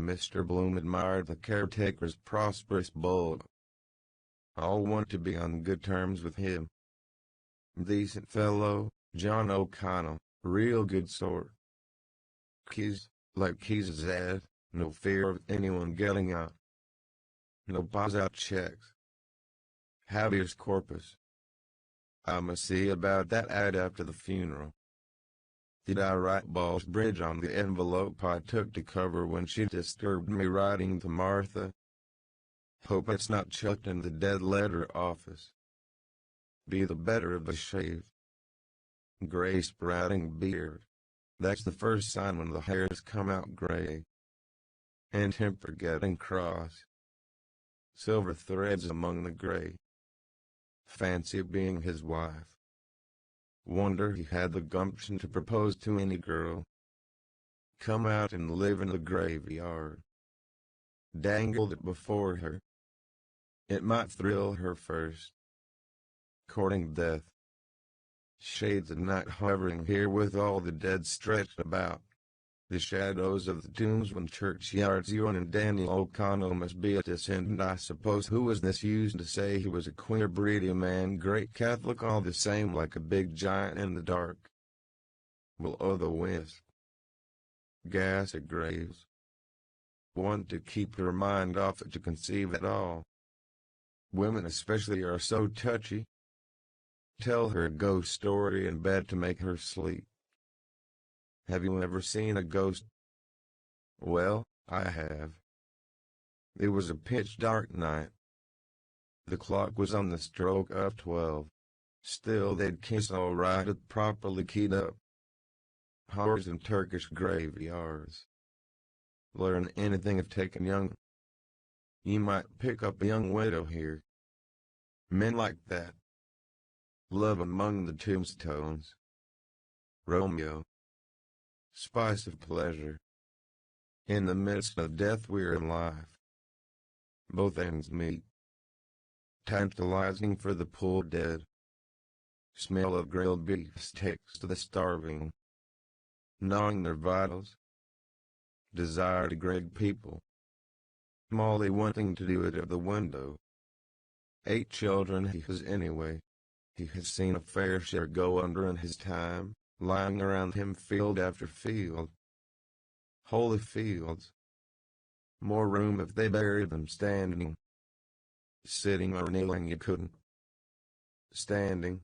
Mr. Bloom admired the caretaker's prosperous bulk. All want to be on good terms with him. Decent fellow, John O'Connell, real good sort. Keys, like Keys' dad, no fear of anyone getting out. No pause out checks. Habeas corpus. I must see about that ad after the funeral. Did I write Ballsbridge on the envelope I took to cover when she disturbed me writing to Martha? Hope it's not chucked in the dead letter office. Be the better of the shave. Gray sprouting beard. That's the first sign when the hairs come out gray. And temper getting cross. Silver threads among the gray. Fancy being his wife. Wonder he had the gumption to propose to any girl. Come out and live in the graveyard. Dangled it before her. It might thrill her first. Courting death. Shades of night hovering here with all the dead stretched about. The shadows of the tombs when churchyards Ewan and Daniel O'Connell must be a descendant I suppose. Who was this used to say he was a queer breedy man, great Catholic all the same, like a big giant in the dark. Will o' the wisp. Gas at graves. Want to keep her mind off it to conceive at all. Women especially are so touchy. Tell her a ghost story in bed to make her sleep. Have you ever seen a ghost? Well, I have. It was a pitch dark night. The clock was on the stroke of 12. Still they'd kiss all right if properly keyed up. Whores in Turkish graveyards. Learn anything of taking young. You might pick up a young widow here. Men like that. Love among the tombstones. Romeo. Spice of pleasure. In the midst of death we're in life. Both ends meet. Tantalizing for the poor dead. Smell of grilled beef sticks to the starving. Gnawing their vitals. Desire to greg people. Molly wanting to do it at the window. 8 children he has anyway. He has seen a fair share go under in his time. Lying around him field after field. Holy fields. More room if they buried them standing. Sitting or kneeling you couldn't. Standing.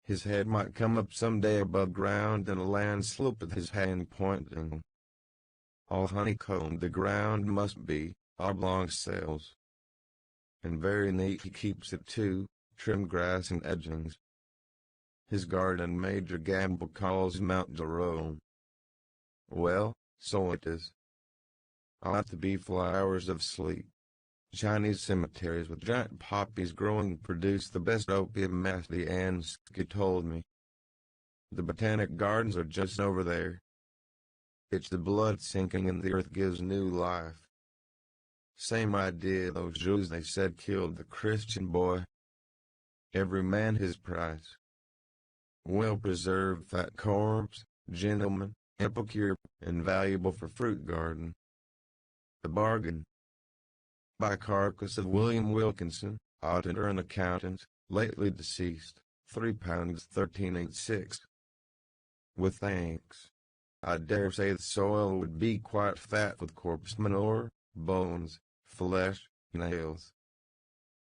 His head might come up someday above ground and a landslope with his hand pointing. All honeycombed the ground must be, oblong cells. And very neat he keeps it too, trim grass and edgings. His garden Major Gamble calls Mount Jerome. Well, so it is. Ought to be flowers of sleep. Chinese cemeteries with giant poppies growing produce the best opium mass, the Ansky told me. The botanic gardens are just over there. It's the blood sinking in the earth gives new life. Same idea those Jews they said killed the Christian boy. Every man his price. Well-preserved fat corpse, gentleman, epicure, invaluable for fruit garden. The bargain. By carcass of William Wilkinson, auditor and accountant, lately deceased, £3 13.86. With thanks. I dare say the soil would be quite fat with corpse manure, bones, flesh, nails.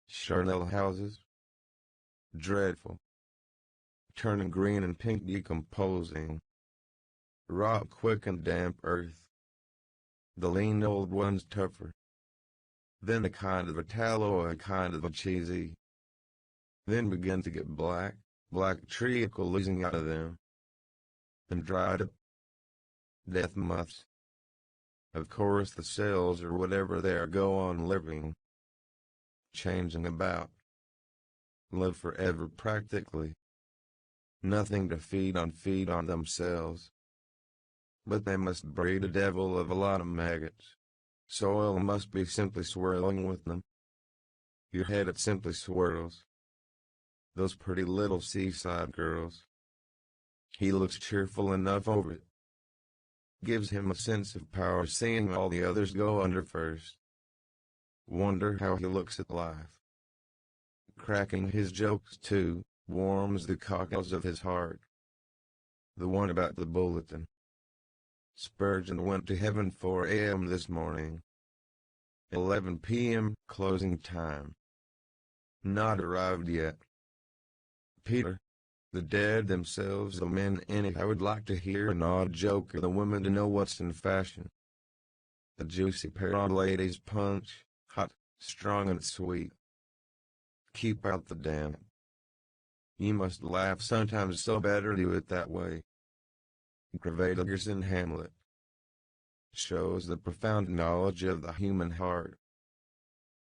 Charnel houses. Dreadful. Turning green and pink decomposing. Rot quick and damp earth. The lean old ones tougher. Then a kind of a tallow, a kind of a cheesy. Then begin to get black treacle oozing out of them. And dried up. Death moths. Of course the cells or whatever they are go on living. Changing about. Live forever practically. Nothing to feed on themselves. But they must breed a devil of a lot of maggots. Soil must be simply swirling with them. Your head it simply swirls. Those pretty little seaside girls. He looks cheerful enough over it. Gives him a sense of power seeing all the others go under first. Wonder how he looks at life. Cracking his jokes too, warms the cockles of his heart. The one about the bulletin. Spurgeon went to heaven 4 a.m. this morning. 11 p.m. closing time. Not arrived yet. Peter. The dead themselves, the men in it. I would like to hear an odd joke or the women to know what's in fashion. A juicy pair of ladies punch, hot, strong and sweet. Keep out the damn. You must laugh sometimes, so better do it that way. Gravators in Hamlet. Shows the profound knowledge of the human heart.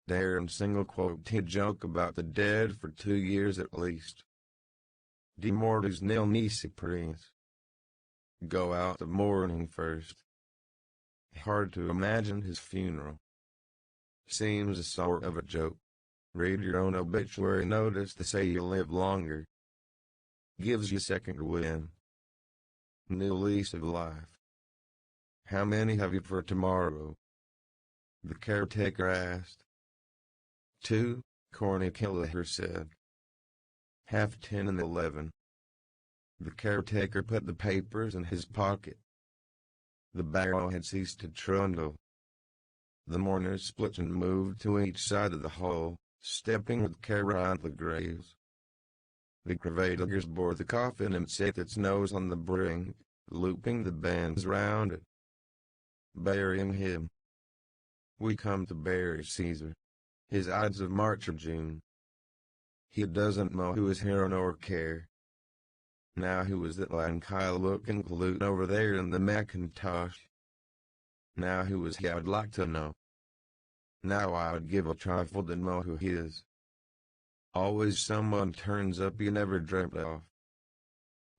Dare and single quoted joke about the dead for 2 years at least. De mortis nil nisi prius. Go out of mourning first. Hard to imagine his funeral. Seems a sort of a joke. Read your own obituary notice to say you'll live longer. Gives you second wind. New lease of life. How many have you for tomorrow? The caretaker asked. 2, Corny Kelleher said. 10:30 and 11. The caretaker put the papers in his pocket. The barrow had ceased to trundle. The mourners split and moved to each side of the hall, stepping with care around the graves. The gravators bore the coffin and set its nose on the brink, looping the bands round it. Burying him. We come to bury Caesar. His Ides of March or June. He doesn't know who is here nor care. Now who is that lanky-looking galoot over there in the Macintosh? Now who is he, I'd like to know. Now I would give a trifle to know who he is. Always someone turns up you never dreamt of.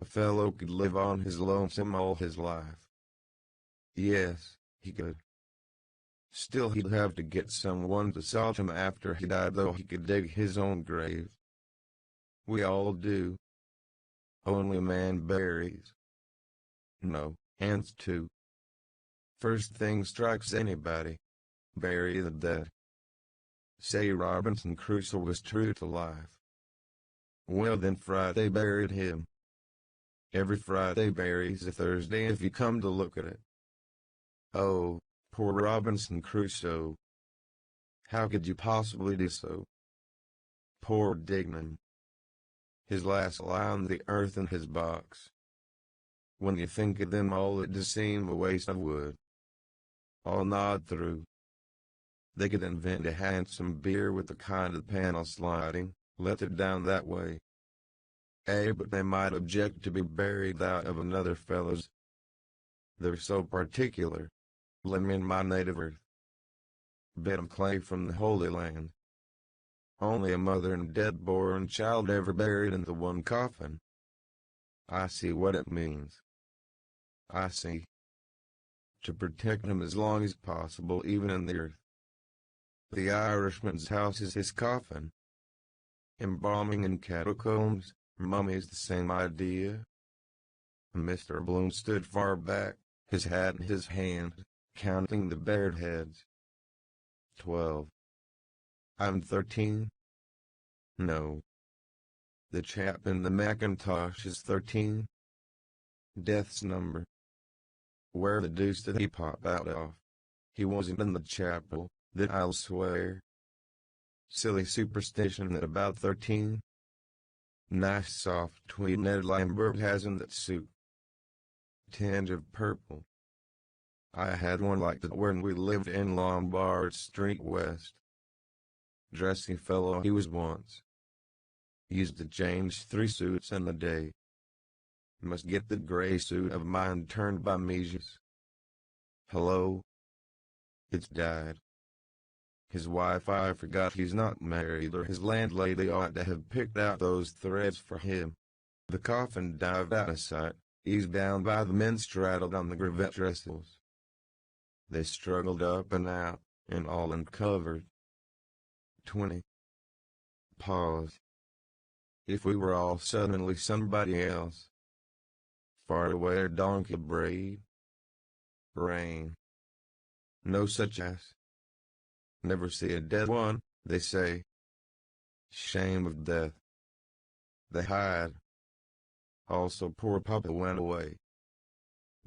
A fellow could live on his lonesome all his life. Yes, he could. Still he'd have to get someone to salt him after he died, though he could dig his own grave. We all do. Only a man buries. No, ants too. First thing strikes anybody. Bury the dead. Say Robinson Crusoe was true to life. Well then Friday buried him. Every Friday buries a Thursday if you come to look at it. Oh, poor Robinson Crusoe. How could you possibly do so? Poor Dignam. His last lie on the earth in his box. When you think of them all it does seem a waste of wood. All gnawed through. They could invent a handsome beer with the kind of panel sliding, let it down that way. But they might object to be buried out of another fellow's. They're so particular. Let me in my native earth. Bit of clay from the Holy Land. Only a mother and dead-born child ever buried in the one coffin. I see what it means. I see. To protect him as long as possible even in the earth. The Irishman's house is his coffin. Embalming in catacombs, mummies the same idea. Mr. Bloom stood far back, his hat in his hand, counting the bared heads. 12. I'm 13. No. The chap in the Macintosh is 13. Death's number. Where the deuce did he pop out of? He wasn't in the chapel, that I'll swear. Silly superstition that about 13. Nice soft tweed Ned Lambert has in that suit. Tinge of purple. I had one like that when we lived in Lombard Street West. Dressy fellow he was once. Used to change 3 suits in a day. Must get the gray suit of mine turned by Meges. Hello? It's died. His wife, I forgot he's not married, or his landlady ought to have picked out those threads for him. The coffin dived out of sight, eased down by the men straddled on the gravet trestles. They struggled up and out, and all uncovered. 20. Pause. If we were all suddenly somebody else. Far away a donkey brayed. rain. No such as. Never see a dead one, they say. Shame of death. They hide. Also poor papa went away.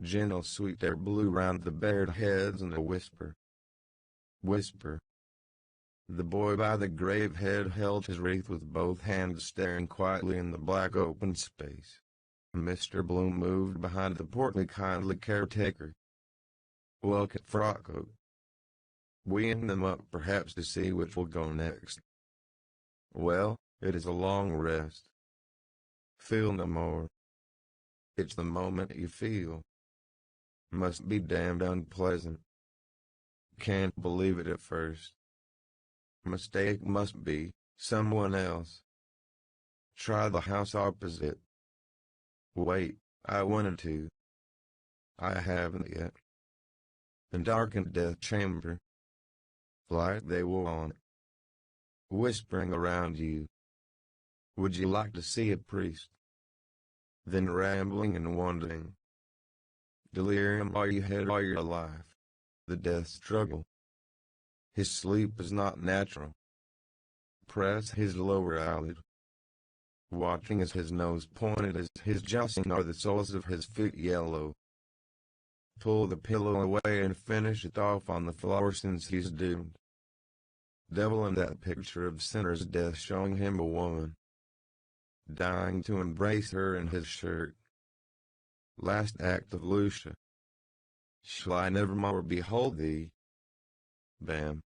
Gentle sweet air blew round the bared heads and a whisper. Whisper. The boy by the grave head held his wreath with both hands staring quietly in the black open space. Mr. Bloom moved behind the portly kindly caretaker. Welcome frock coat. Weeing them up perhaps to see which will go next. Well, it is a long rest. Feel no more. It's the moment you feel. Must be damned unpleasant. Can't believe it at first. Mistake must be someone else. Try the house opposite. Wait, I wanted to. I haven't yet. The darkened death chamber. Light they will on it. Whispering around you. Would you like to see a priest? Then rambling and wandering. Delirium all you had all your life. The death struggle. His sleep is not natural. Press his lower eyelid. Watching as his nose pointed as his jostling are the soles of his feet yellow. Pull the pillow away and finish it off on the floor since he's doomed. Devil in that picture of sinner's death showing him a woman. Dying to embrace her in his shirt. Last act of Lucia. Shall I never more behold thee? Bam.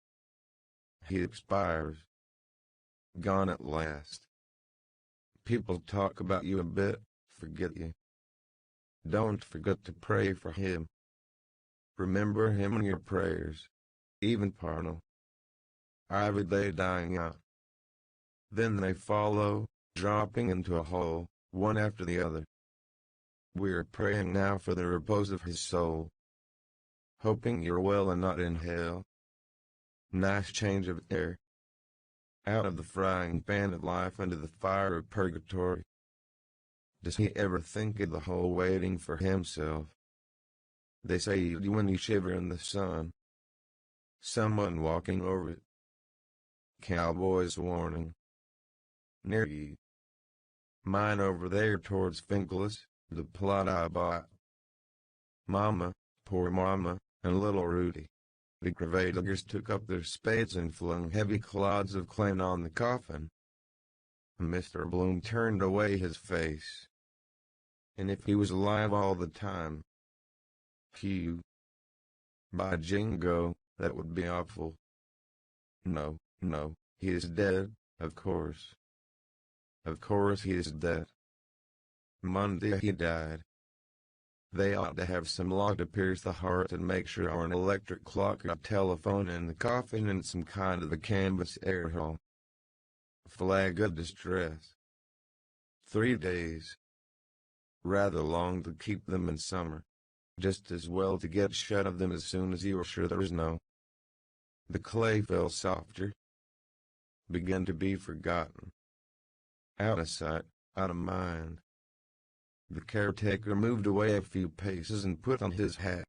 He expires. Gone at last. People talk about you a bit, forget you. Don't forget to pray for him. Remember him in your prayers, even Parnell. Every day dying out. Then they follow, dropping into a hole, one after the other. We're praying now for the repose of his soul. Hoping you're well and not in hell. Nice change of air. Out of the frying pan of life into the fire of purgatory. Does he ever think of the hole waiting for himself? They say you do when you shiver in the sun. Someone walking over it. Cowboy's warning. Near you. Mine over there towards Finkel's, the plot I bought. Mama, poor Mama, and little Rudy. The Gravadiggers took up their spades and flung heavy clods of clay on the coffin. Mr. Bloom turned away his face. And if he was alive all the time. Phew. By jingo, that would be awful. No, no, he is dead, of course. Of course he is dead. Monday he died. They ought to have some law to pierce the heart and make sure or an electric clock, a telephone in the coffin and some kind of a canvas air hole. Flag of distress. 3 days. Rather long to keep them in summer. Just as well to get shut of them as soon as you are sure there is no. The clay fell softer. Began to be forgotten. Out of sight, out of mind. The caretaker moved away a few paces and put on his hat.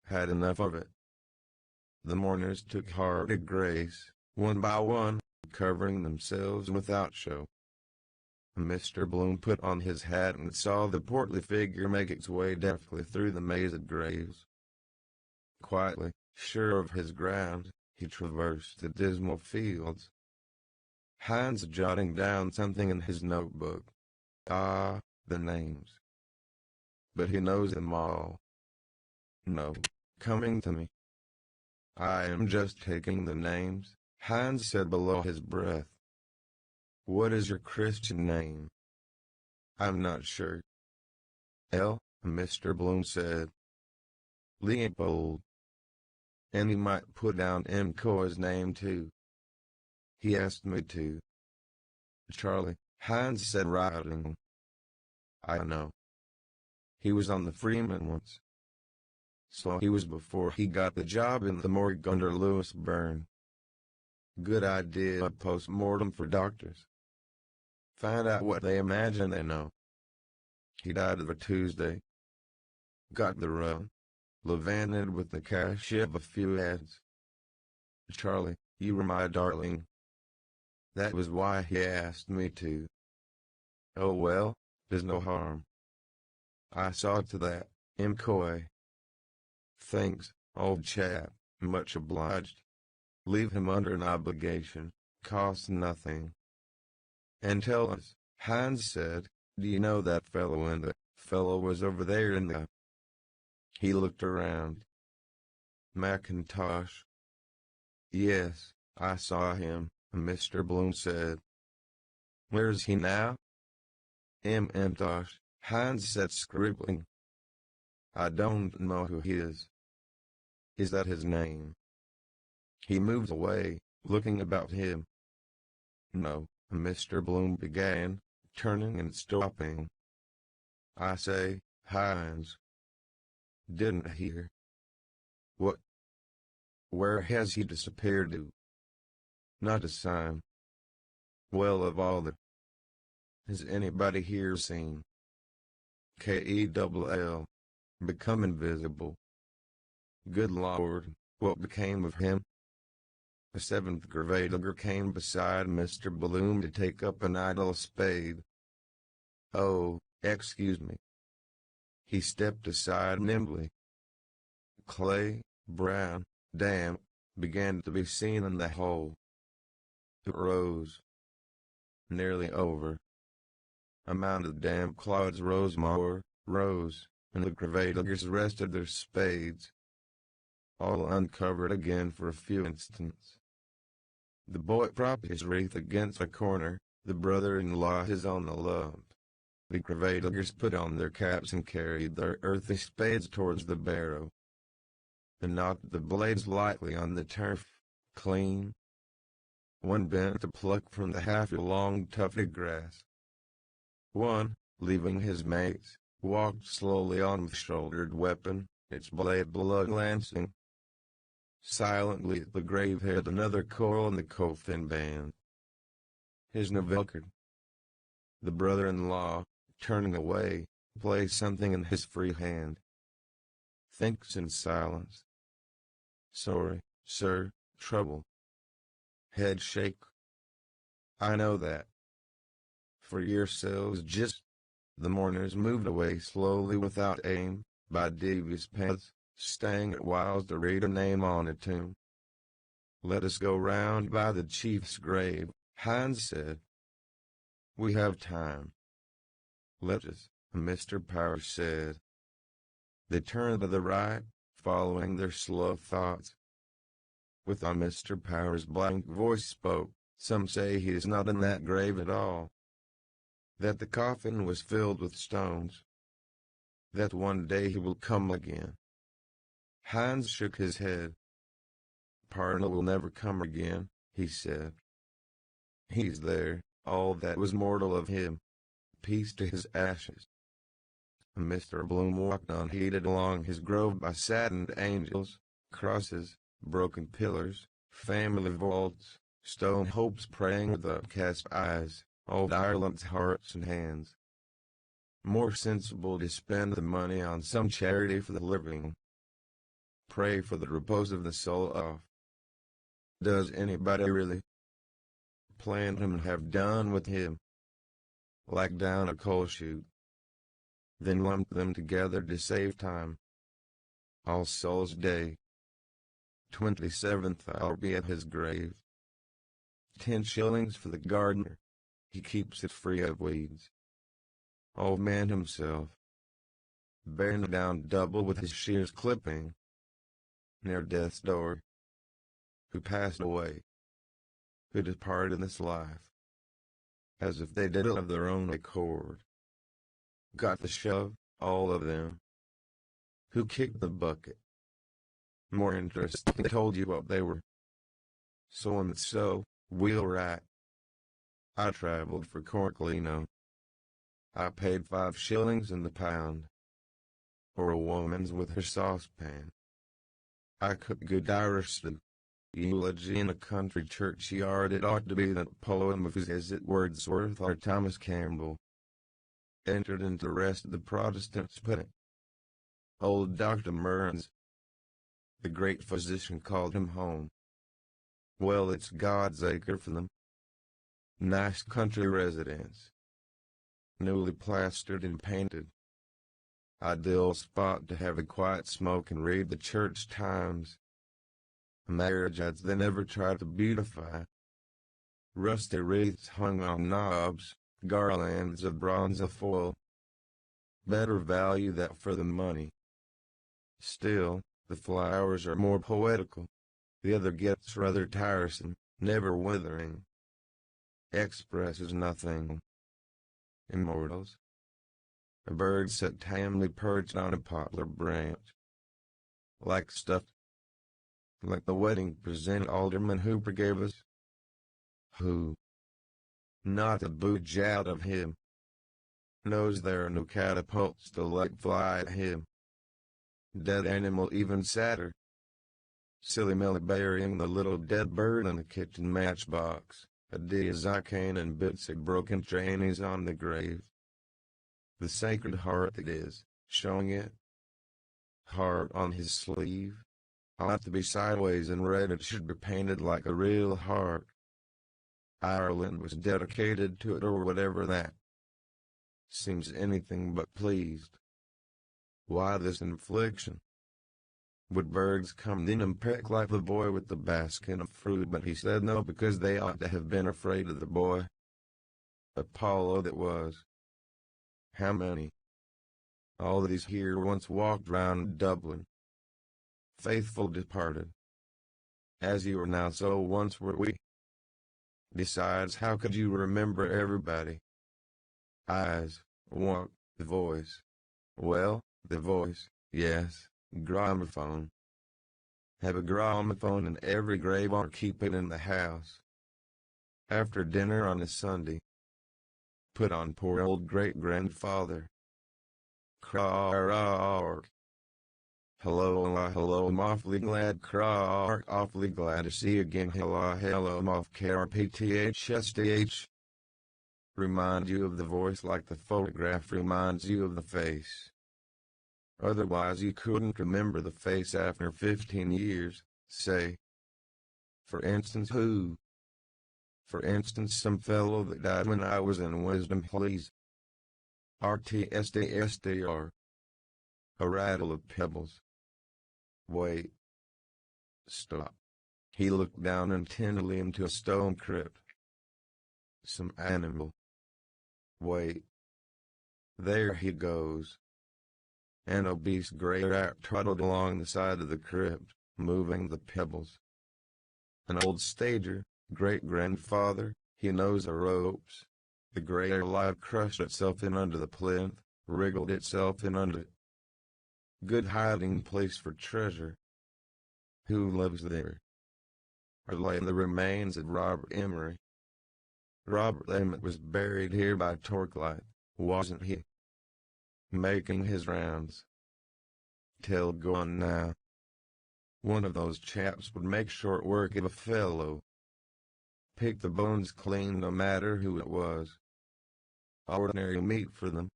Had enough of it. The mourners took heart of grace, one by one, covering themselves without show. Mr. Bloom put on his hat and saw the portly figure make its way deftly through the maze of graves. Quietly, sure of his ground, he traversed the dismal fields. Hines jotting down something in his notebook. Ah, the names. But he knows them all. No, coming to me. I am just taking the names, Hines said below his breath. What is your Christian name? I'm not sure. Mr. Bloom said. Leopold. And he might put down M. Coy's name too. He asked me to. Charlie, Hines said riding. I know. He was on the Freeman once. So he was before he got the job in the morgue under Louis Byrne. Good idea, a post-mortem for doctors. Find out what they imagine they know. He died of a Tuesday. Got the run. levanted with the cash of a few ads. Charlie, you were my darling. That was why he asked me to. Oh well, there's no harm. I saw to that, McCoy. Thanks, old chap, much obliged. Leave him under an obligation, costs nothing. And tell us, Hines said, do you know that fellow and the fellow was over there in the... He looked around. Macintosh. Yes, I saw him, Mr. Bloom said. Where's he now? Macintosh, Hines said, scribbling. I don't know who he is. Is that his name? He moved away, looking about him. No, Mr. Bloom began, turning and stopping. I say, Hines. Didn't hear. What? Where has he disappeared to? Not a sign. Well, of all the... Has anybody here seen K-E-double-L become invisible? Good Lord, what became of him? A seventh gravator came beside Mr. Bloom to take up an idle spade. Oh, excuse me. He stepped aside nimbly. Clay, brown, damp, began to be seen in the hole. It rose. Nearly over. A mound of damp clods rose, and the gravators rested their spades. All uncovered again for a few instants. The boy propped his wreath against a corner, the brother-in-law his on the lump. The gravators put on their caps and carried their earthy spades towards the barrow. And knocked the blades lightly on the turf, clean. One bent to pluck from the half-long tufted grass. One, leaving his mates, walked slowly on with shouldered weapon, its blade blood lancing. Silently at the grave had another coil in the coffin band. His Novelkard. The brother-in-law, turning away, placed something in his free hand. Thinks in silence. Sorry, sir, trouble. Head shake. I know that. For yourselves just... The mourners moved away slowly without aim, by devious paths, staying at whiles to read a name on a tomb. Let us go round by the chief's grave, Hines said. We have time. Let us, Mr. Powers said. They turned to the right, following their slow thoughts. With a Mr. Powers' blank voice spoke, some say he is not in that grave at all. That the coffin was filled with stones. That one day he will come again. Hines shook his head. Parnell will never come again, he said. He's there, all that was mortal of him. Peace to his ashes. Mr. Bloom walked unheeded along his grove by saddened angels, crosses, broken pillars, family vaults, stone hopes praying with upcast eyes, old Ireland's hearts and hands. More sensible to spend the money on some charity for the living. Pray for the repose of the soul of. Does anybody really plan him and have done with him? Like down a coal chute. Then lump them together to save time. All Souls' Day. 27th I'll be at his grave. 10 shillings for the gardener. He keeps it free of weeds. Old man himself. Bearing down double with his shears clipping. Near death's door. Who passed away. Who departed this life. As if they did it of their own accord. Got the shove, all of them. Who kicked the bucket. More interesting, told you what they were. So and so, wheelwright. I traveled for Corklino. I paid 5 shillings in the pound. Or a woman's with her saucepan. I cooked good Irish stew. Eulogy in a country churchyard. It ought to be that poem of is it Wordsworth or Thomas Campbell. Entered into the rest of the Protestants' pudding. Old Dr. Mearns, the great physician called him home. Well, it's God's acre for them. Nice country residence. Newly plastered and painted. Ideal spot to have a quiet smoke and read the church times. A marriage ads they never tried to beautify. Rusty wreaths hung on knobs, garlands of bronze foil. Better value that for the money. Still, the flowers are more poetical. The other gets rather tiresome, never withering. Expresses nothing. Immortals. A bird sat tamely perched on a poplar branch. Like stuffed. Like the wedding present Alderman Hooper gave us. Who? Not a booge out of him. Knows there are no catapults to let fly at him. Dead animal even sadder. Silly-milly burying the little dead bird in the kitchen matchbox. A diazicane and bits of broken trannies on the grave. The sacred heart that is, showing it. Heart on his sleeve. Ought to be sideways and red, it should be painted like a real heart. Ireland was dedicated to it or whatever that. Seems anything but pleased. Why this infliction? Would birds come in and peck like the boy with the basket of fruit? But he said no, because they ought to have been afraid of the boy. Apollo that was. How many? All these here once walked round Dublin. Faithful departed. As you are now, so once were we. Besides, how could you remember everybody? Eyes, walk, the voice. Well, the voice, yes, gramophone. Have a gramophone in every grave or keep it in the house. After dinner on a Sunday. Put on poor old great-grandfather. Craw-ark. Hello, I'm awfully glad, Craw-ark, awfully glad to see you again. Hello, I'm off KRPTHSTH. Remind you of the voice like the photograph reminds you of the face. Otherwise you couldn't remember the face after 15 years, say. For instance, who? For instance, some fellow that died when I was in wisdom, please. RTSDSDR. A rattle of pebbles. Wait. Stop. He looked down intently into a stone crypt. Some animal. Wait. There he goes. An obese gray rat trotted along the side of the crypt, moving the pebbles. An old stager, great-grandfather, he knows the ropes. The gray alive crushed itself in under the plinth, wriggled itself in under it. Good hiding place for treasure. Who lives there? Are lay the remains of Robert Emery. Robert Emmett was buried here by torchlight, wasn't he? Making his rounds. Till gone now. One of those chaps would make short work of a fellow. Pick the bones clean no matter who it was. Ordinary meat for them.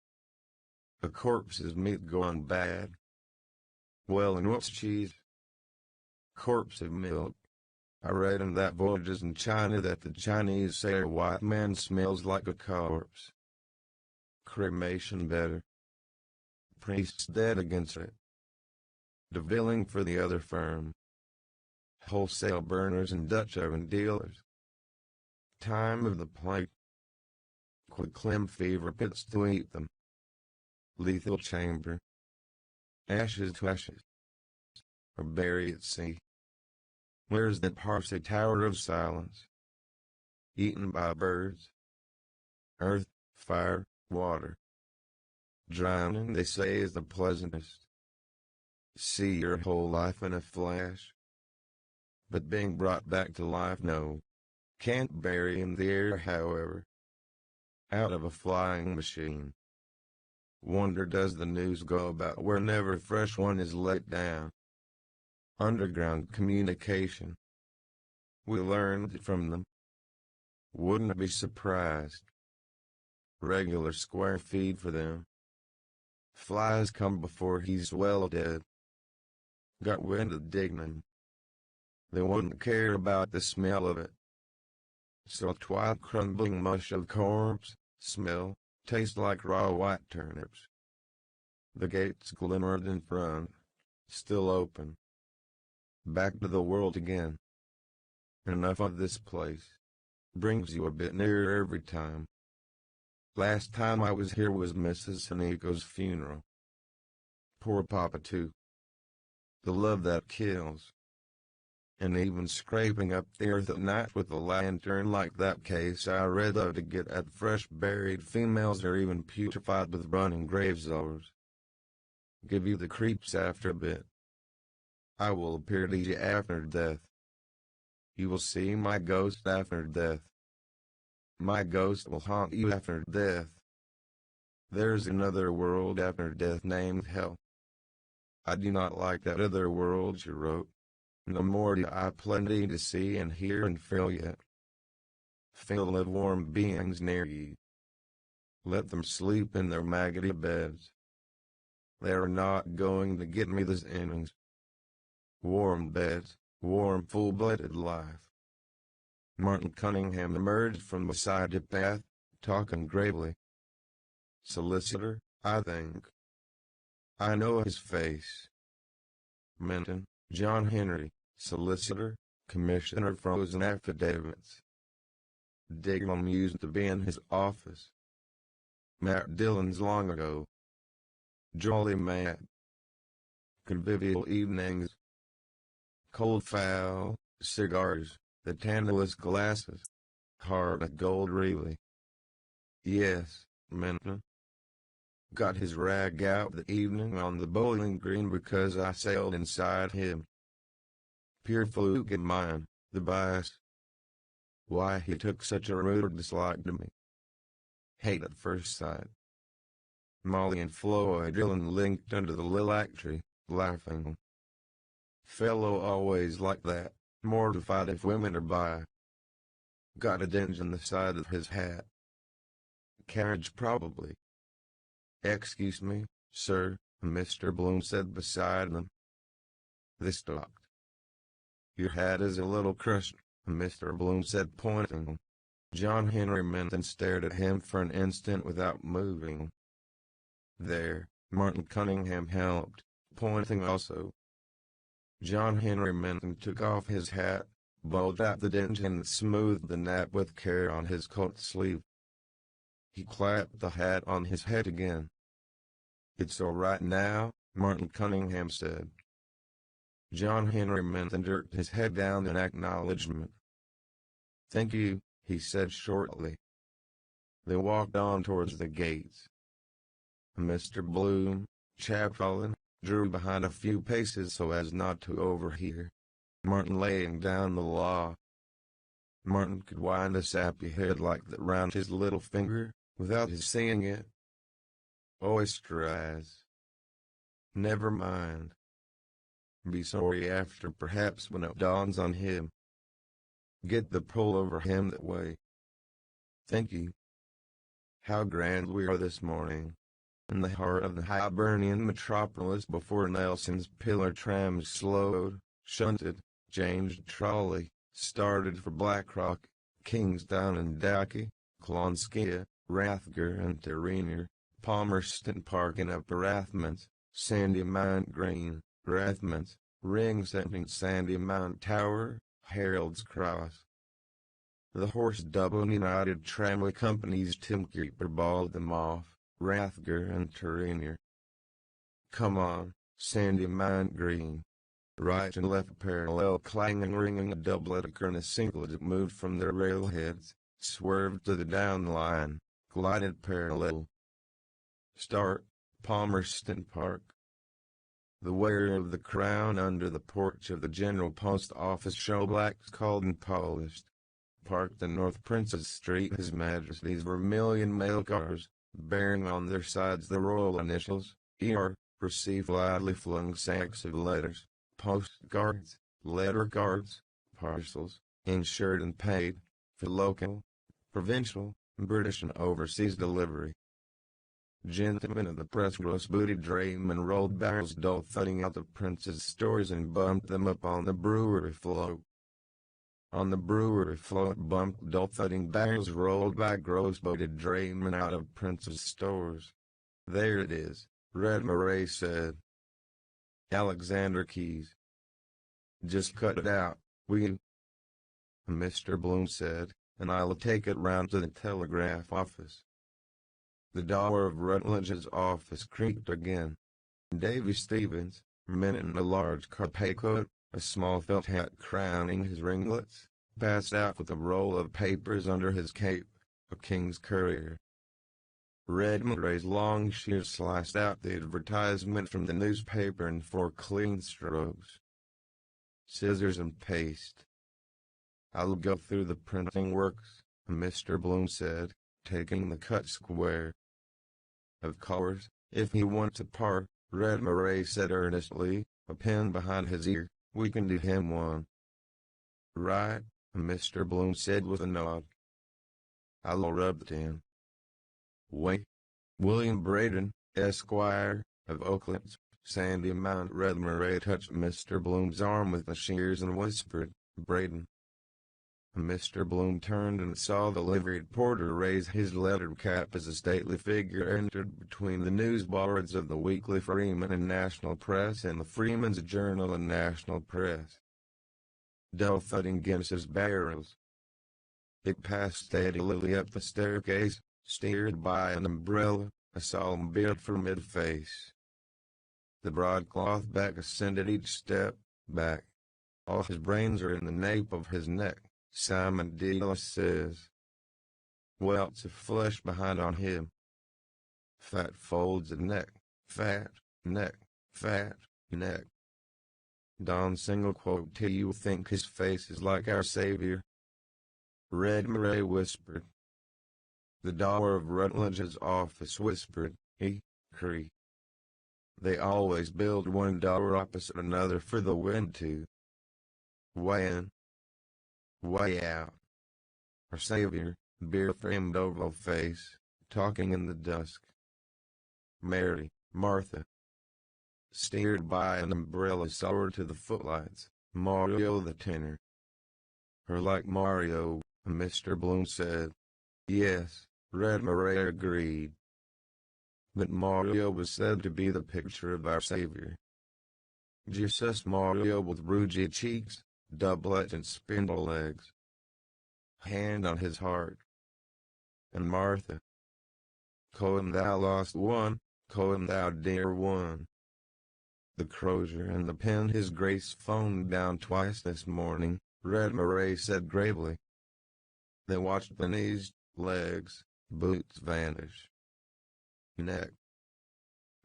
A corpse's meat gone bad. Well, and what's cheese? Corpse of milk. I read in that Voyages in China that the Chinese say a white man smells like a corpse. Cremation better. Priests dead against it. Deviling for the other firm. Wholesale burners and Dutch oven dealers. Time of the plague. Quick fever pits to eat them. Lethal chamber. Ashes to ashes. Or bury at sea. Where's that Parsi Tower of Silence? Eaten by birds. Earth, fire, water. Drowning, they say, is the pleasantest. See your whole life in a flash. But being brought back to life, no. Can't bury in the air, however. Out of a flying machine. Wonder does the news go about whenever a fresh one is let down. Underground communication. We learned it from them. Wouldn't be surprised. Regular square feed for them. Flies come before he's well dead. got wind of digging. They wouldn't care about the smell of it. So twat crumbling mush of corpse, smell, taste like raw white turnips. The gates glimmered in front, still open. Back to the world again. Enough of this place. Brings you a bit nearer every time. Last time I was here was Mrs. Haniko's funeral. Poor Papa too. The love that kills. And even scraping up the earth at night with a lantern like that case I read of to get at fresh buried females or even putrefied with running grave sores. Give you the creeps after a bit. I will appear to you after death. You will see my ghost after death. My ghost will haunt you after death. There's another world after death named hell. I do not like that other world you wrote. No more do I plenty to see and hear and feel yet. Feel of warm beings near ye. Let them sleep in their maggoty beds. They are not going to get me this innings. Warm beds, warm full-blooded life. Martin Cunningham emerged from beside the path, talking gravely. Solicitor, I think. I know his face. Minton, John Henry, solicitor, commissioner frozen affidavits. Dignam used to be in his office. Matt Dillon's long ago. Jolly Matt. Convivial evenings. Cold fowl, cigars, the Tantalus glasses. Heart of gold really. Yes, Minton. Got his rag out the evening on the bowling green because I sailed inside him. Pure fluke in mine, the bias. Why he took such a rude dislike to me. Hate at first sight. Molly and Floyd Dillon linked under the lilac tree, laughing. Fellow always like that, mortified if women are by. Got a dent in the side of his hat. Carriage probably. Excuse me, sir, Mr. Bloom said beside them. They stopped. Your hat is a little crushed, Mr. Bloom said pointing. John Henry Minton stared at him for an instant without moving. There, Martin Cunningham helped, pointing also. John Henry Minton took off his hat, bowled out the dent and smoothed the nap with care on his coat sleeve. He clapped the hat on his head again. It's all right now, Martin Cunningham said. John Henry Minton jerked his head down in acknowledgement. Thank you, he said shortly. They walked on towards the gates. Mr. Bloom, chapfallen, drew behind a few paces so as not to overhear. Martin laying down the law. Martin could wind a sappy head like that round his little finger, without his seeing it. Oyster eyes. Never mind. Be sorry after perhaps when it dawns on him. Get the pull over him that way. Thank you. How grand we are this morning. In the heart of the Hibernian metropolis before Nelson's pillar trams slowed, shunted, changed trolley, started for Blackrock, Kingstown and Dacky, Klonskia, Rathger and Terrenier, Palmerston Park and Upper Rathmont, Sandy Mount Green, Rathmont, ring-setting Sandy Mount Tower, Harold's Cross. The Horse Dublin United Tramway Company's timekeeper bawled them off, Rathger and Terrenier. Come on, Sandy Mount Green. Right and left parallel clanging ringing a double-decker and a single that moved from their railheads, swerved to the down line, glided parallel. Start, Palmerston Park. The wearer of the crown under the porch of the General Post Office showblacks called and polished. Parked in North Princess Street His Majesty's vermilion mail cars, bearing on their sides the royal initials, E.R., received loudly flung sacks of letters, postcards, letter cards, parcels, insured and paid, for local, provincial, British and overseas delivery. Gentlemen of the press gross-booted draymen rolled barrels dull thudding out the prince's stores and bumped them up on the brewery float. On the brewery float bumped dull thudding barrels rolled by gross-booted draymen out of prince's stores. There it is, Red Murray said. Alexander Keys. Just cut it out, will you? Mr. Bloom said, and I'll take it round to the telegraph office. The door of Rutledge's office creaked again. Davy Stevens, men in a large carpet coat, a small felt hat crowning his ringlets, passed out with a roll of papers under his cape, a King's Courier. Red Murray's long shears sliced out the advertisement from the newspaper in 4 clean strokes. Scissors and paste. I'll go through the printing works, Mr. Bloom said, taking the cut square. Of course, if he wants a part, Red Murray said earnestly, a pen behind his ear, we can do him one. Right, Mr. Bloom said with a nod. I'll rub it in. Wait. William Braden, Esquire, of Oakland, Sandy Mount. Red Murray touched Mr. Bloom's arm with the shears and whispered, Braden. Mr. Bloom turned and saw the liveried porter raise his lettered cap as a stately figure entered between the newsboards of the Weekly Freeman and National Press and the Freeman's Journal and National Press. Dull thudding against his barrels. It passed steadily up the staircase, steered by an umbrella, a solemn beard for mid-face. The broadcloth back ascended each step, back. All his brains are in the nape of his neck, Simon Delos says. Welts of flesh behind on him. Fat folds of neck, fat, neck, fat, neck. Don single quote, do you think his face is like our Savior? Red Murray whispered. The door of Rutledge's office whispered, creak. They always build one door opposite another for the wind to. Way in. Way out. Our Savior, beer-framed oval face, talking in the dusk. Mary, Martha. Steered by an umbrella soared to the footlights, Mario the tenor. Her like Mario, Mr. Bloom said. Yes, Red Murray agreed. But Mario was said to be the picture of our Savior. Jesus Mario with rougy cheeks, doublet and spindle legs. Hand on his heart. And Martha. Cohen thou lost one, Cohen thou dear one. The crozier and the pen his grace phoned down twice this morning, Red Murray said gravely. They watched the knees, legs, boots vanish. Neck.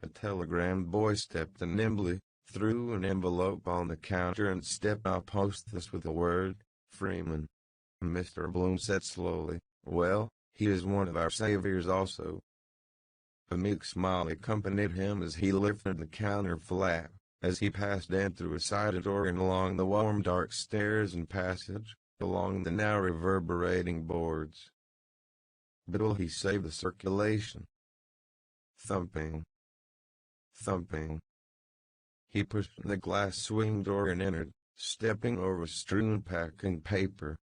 A telegram boy stepped in nimbly, threw an envelope on the counter and stepped off hostess with the word, Freeman. Mr. Bloom said slowly, well, he is one of our saviors also. A meek smile accompanied him as he lifted the counter flap, as he passed in through a side door and along the warm dark stairs and passage, along the now reverberating boards. But will he save the circulation? Thumping. Thumping. He pushed the glass swing door and entered, stepping over strewn packing paper.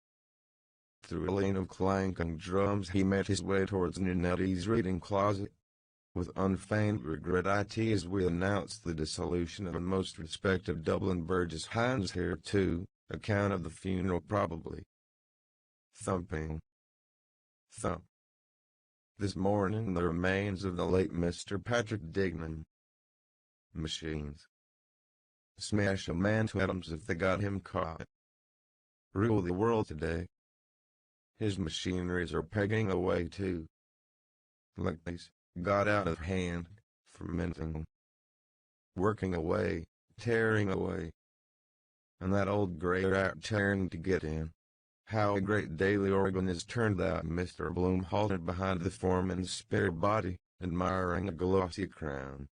Through a lane of clanking drums he made his way towards Nunetti's reading closet. With unfeigned regret as we announced the dissolution of a most respected Dublin Burgess Hines here too, account of the funeral probably. Thumping. Thump. This morning the remains of the late Mr. Patrick Dignan. Machines. Smash a man to atoms if they got him caught. Rule the world today. His machineries are pegging away too. Like these. Got out of hand, fermenting. Working away, tearing away. And that old grey rat tearing to get in. How a great daily organ is turned out. Mr. Bloom halted behind the foreman's spare body, admiring a glossy crown.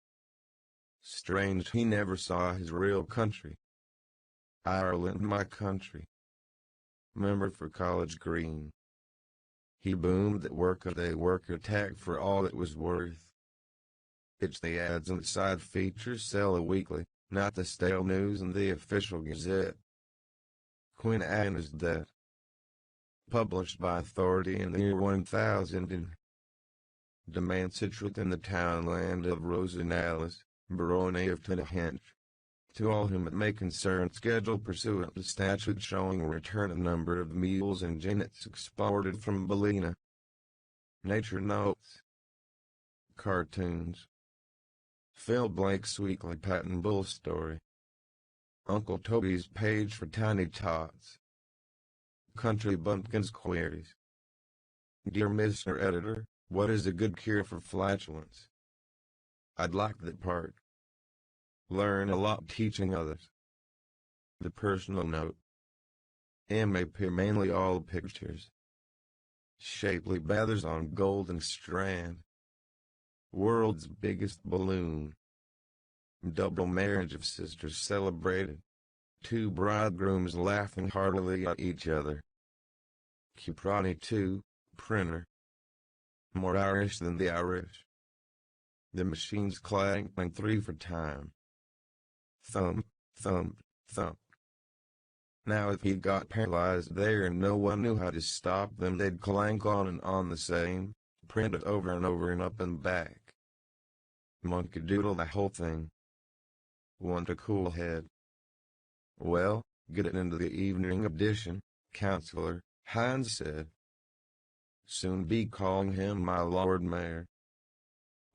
Strange he never saw his real country. Ireland my country. Member for College Green. He boomed that workaday worker tag for all it was worth. It's the ads and side features sell a weekly, not the stale news in the official Gazette. Queen Anne is dead. Published by authority in the year 1000 in demand situate in the townland of Rosenalis, barony of Tinahenge. To all whom it may concern, schedule pursuant to statute showing return of number of mules and genets exported from Ballina. Nature notes. Cartoons. Phil Blake's weekly Pat and Bull story. Uncle Toby's page for Tiny Tots. Country Bumpkins queries. Dear Mr. Editor, what is a good cure for flatulence? I'd like that part. Learn a lot teaching others. The personal note. MAP mainly all pictures. Shapely feathers on golden strand. World's biggest balloon. Double marriage of sisters celebrated. Two bridegrooms laughing heartily at each other. Cuprani 2, printer. More Irish than the Irish. The machines clanking 3 for time. Thump, thump, thump. Now if he got paralyzed there and no one knew how to stop them, they'd clank on and on the same, print it over and over and up and back. Monkey doodle the whole thing. Want a cool head? Well, get it into the evening edition, Counselor, Hines said. Soon be calling him my Lord Mayor.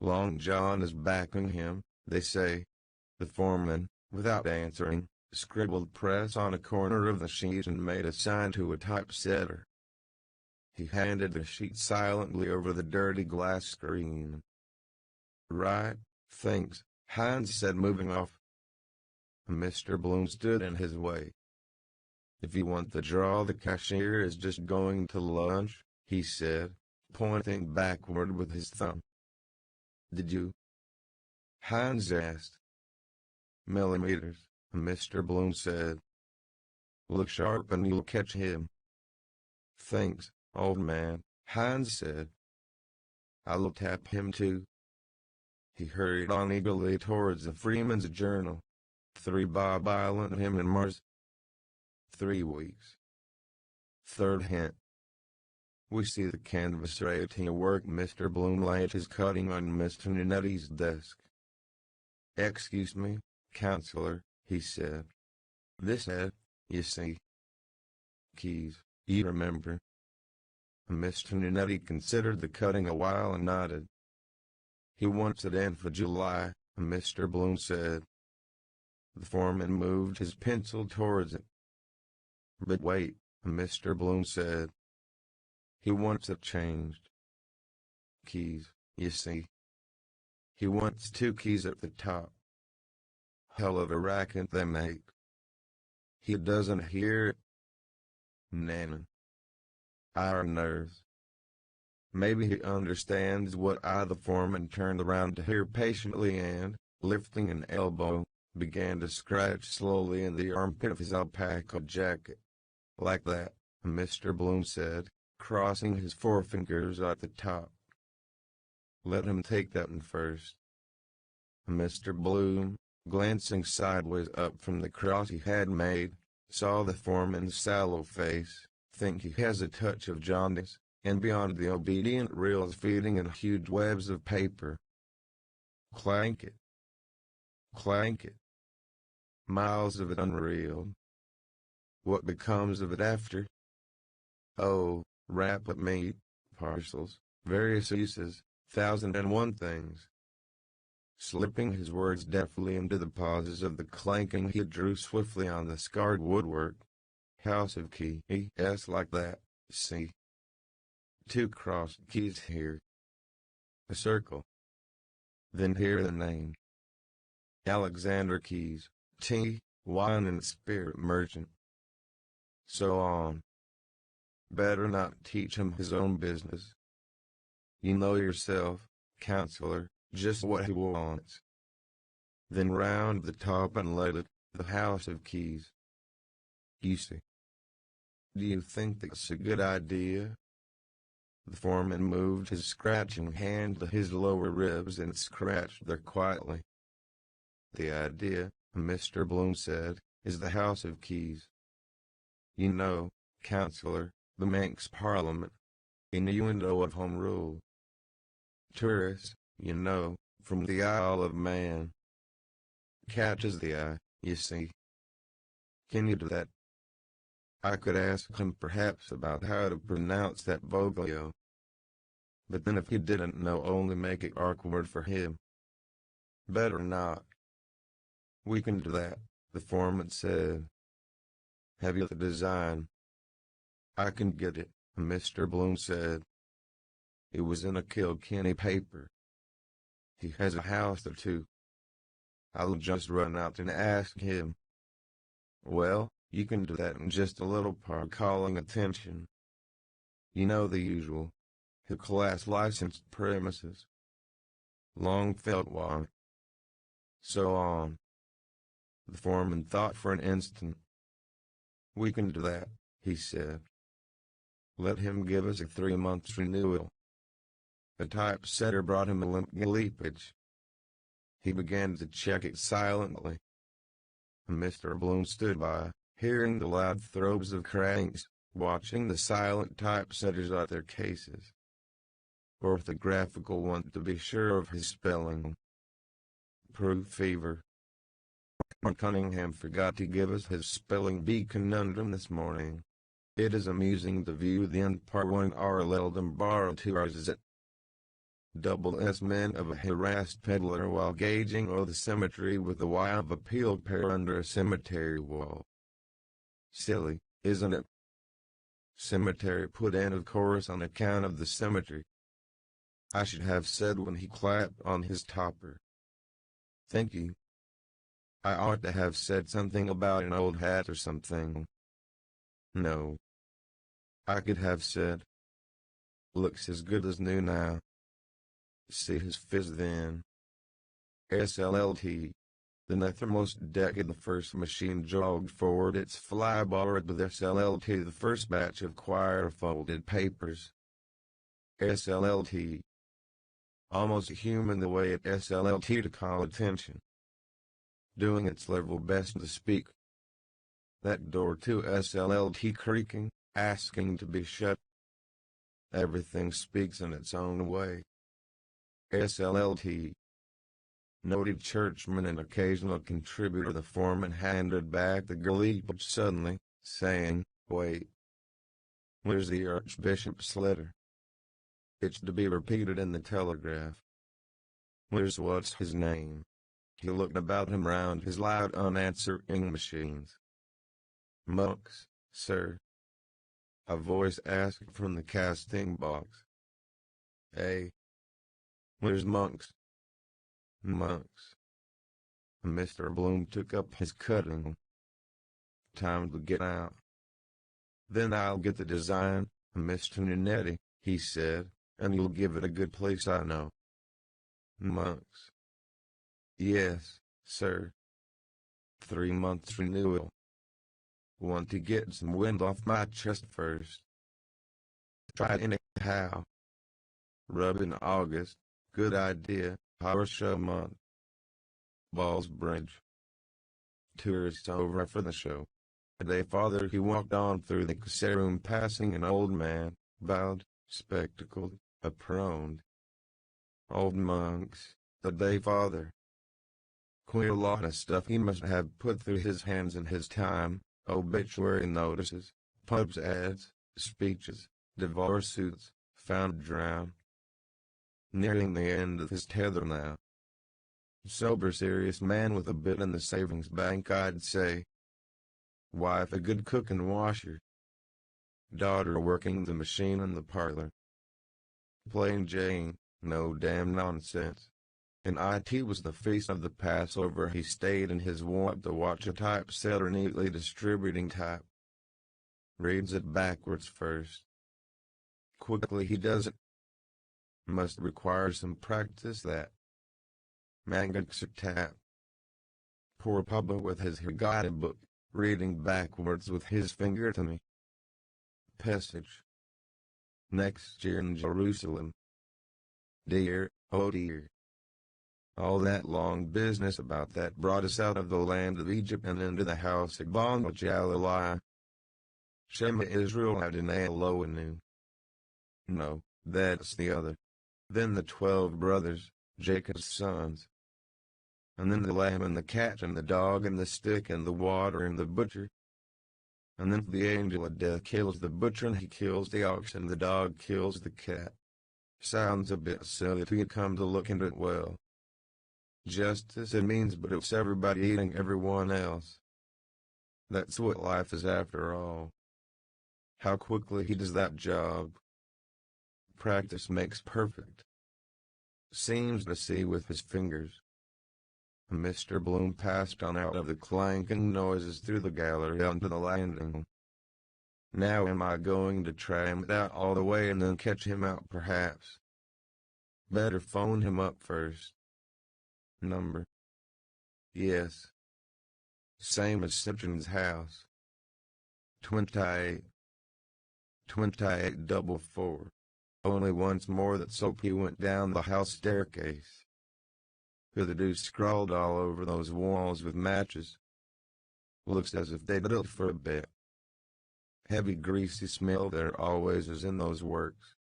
Long John is backing him, they say. The foreman, without answering, scribbled press on a corner of the sheet and made a sign to a typesetter. He handed the sheet silently over the dirty glass screen. Right, thanks, Hines said, moving off. Mr. Bloom stood in his way. If you want the draw, the cashier is just going to lunch, he said, pointing backward with his thumb. Did you? Hines asked. Millimeters, Mr. Bloom said. Look sharp and you'll catch him. Thanks, old man, Hines said. I'll tap him too. He hurried on eagerly towards the Freeman's Journal. 3 Bob Island, him and Mars. 3 weeks. Third hint. We see the canvas ready to work. Mr. Bloom laid his cutting on Mr. Nunetti's desk. Excuse me, Counselor, he said. This head, you see. Keys, you remember. Mr. Nunetti considered the cutting a while and nodded. He wants it in for July, Mr. Bloom said. The foreman moved his pencil towards it. But wait, Mr. Bloom said. He wants it changed. Keys, you see. He wants 2 keys at the top. Hell of a racket they make. He doesn't hear it. Nannin. Our nerves. Maybe he understands what the foreman turned around to hear patiently and, lifting an elbow, began to scratch slowly in the armpit of his alpaca jacket. Like that, Mr. Bloom said, crossing his forefingers at the top. Let him take that one first. Mr. Bloom, glancing sideways up from the cross he had made, saw the foreman's sallow face, think he has a touch of jaundice, and beyond the obedient reels feeding in huge webs of paper. Clank it. Clank it. Miles of it unreeled. What becomes of it after? Oh, wrap up meat, parcels, various uses, 1001 things. Slipping his words deftly into the pauses of the clanking, he drew swiftly on the scarred woodwork. House of key, E.S. like that, see. 2 crossed keys here. A circle. Then here the name. Alexander Keys, T, Wine and Spirit Merchant. So on. Better not teach him his own business. You know yourself, Counselor, just what he wants. Then round the top and let it, the House of Keys. You see. Do you think that's a good idea? The foreman moved his scratching hand to his lower ribs and scratched there quietly. "The idea," Mr. Bloom said, "is the House of Keys. You know, Counselor, the Manx Parliament. Innuendo of Home Rule. Tourists, you know, from the Isle of Man. Catches the eye, you see. Can you do that?" I could ask him perhaps about how to pronounce that voglio. But then if he didn't know, only make it awkward for him. Better not. "We can do that," the foreman said. "Have you the design?" "I can get it," Mr. Bloom said. "It was in a Kilkenny paper. He has a house or two. I'll just run out and ask him." "Well, you can do that in just a little part, calling attention. You know the usual. He'll class licensed premises. Long felt one. So on." The foreman thought for an instant. "We can do that," he said. "Let him give us a 3 months renewal." The typesetter brought him a limp leapage. He began to check it silently. Mr. Bloom stood by, hearing the loud throbs of cranks, watching the silent typesetters at their cases. Orthographical one to be sure of his spelling. Proof fever. Cunningham forgot to give us his spelling bee conundrum this morning. It is amusing to view the end part when Arleldom borrowed 2 R's at double S men of a harassed peddler while gauging the cemetery with the Y of a peeled pear under a cemetery wall. Silly, isn't it? Cemetery put in of course on account of the cemetery. I should have said when he clapped on his topper. Thank you. I ought to have said something about an old hat or something. No. I could have said, "Looks as good as new now." See his fizz then. SLLT. The nethermost deck of the first machine jogged forward its flyboard with SLLT, the first batch of quire-folded papers. SLLT. Almost human the way at SLLT to call attention. Doing its level best to speak. That door to SLLT creaking, asking to be shut. Everything speaks in its own way. SLLT. Noted churchman and occasional contributor, the foreman handed back the gleepage suddenly, saying, "Wait. Where's the Archbishop's letter? It's to be repeated in the Telegraph. Where's what's his name?" He looked about him round his loud unanswering machines. "Monks, sir?" a voice asked from the casting box. "Eh? Where's Monks?" "Monks." Mr. Bloom took up his cutting. "Time to get out." "Then I'll get the design, Mr. Nanetti," he said, "and you'll give it a good place I know." "Monks?" "Yes, sir. 3 months renewal. Want to get some wind off my chest first. Try it anyhow. Rub in August, good idea, power show month. Balls Bridge. Tourists over for the show. A day farther he walked on through the cassette room, passing an old man, bowed, spectacled, aproned. Old monks, the day father. Queer lot of stuff he must have put through his hands in his time. Obituary notices, pubs ads, speeches, divorce suits, found drowned. Nearing the end of his tether now. Sober serious man with a bit in the savings bank, I'd say. Wife a good cook and washer. Daughter working the machine in the parlor. Plain Jane, no damn nonsense. And it was the feast of the Passover. He stayed in his wont to watch a typesetter neatly distributing type. Reads it backwards first. Quickly he does it. Must require some practice that. Mangaksa tap. Poor Papa with his guided book, reading backwards with his finger to me. Passage. next year in Jerusalem. Dear, oh dear. All that long business about that brought us out of the land of Egypt and into the house of Jaliliah. Shema Israel Adonai Elohenu. No, that's the other. Then the 12 brothers, Jacob's sons. And then the lamb and the cat and the dog and the stick and the water and the butcher. And then the angel of death kills the butcher and he kills the ox and the dog kills the cat. Sounds a bit silly till you come to look into it well. Just as it means, but it's everybody eating everyone else. That's what life is after all. How quickly he does that job. Practice makes perfect. Seems to see with his fingers. Mr. Bloom passed on out of the clanking noises through the gallery onto the landing. Now am I going to tram it out all the way and then catch him out perhaps? Better phone him up first. Number. Yes. Same as Simpson's house. 28. 2844. Only once more that Soapy went down the house staircase. The dude scrawled all over those walls with matches. Looks as if they'd lit for a bit. Heavy greasy smell there always is in those works.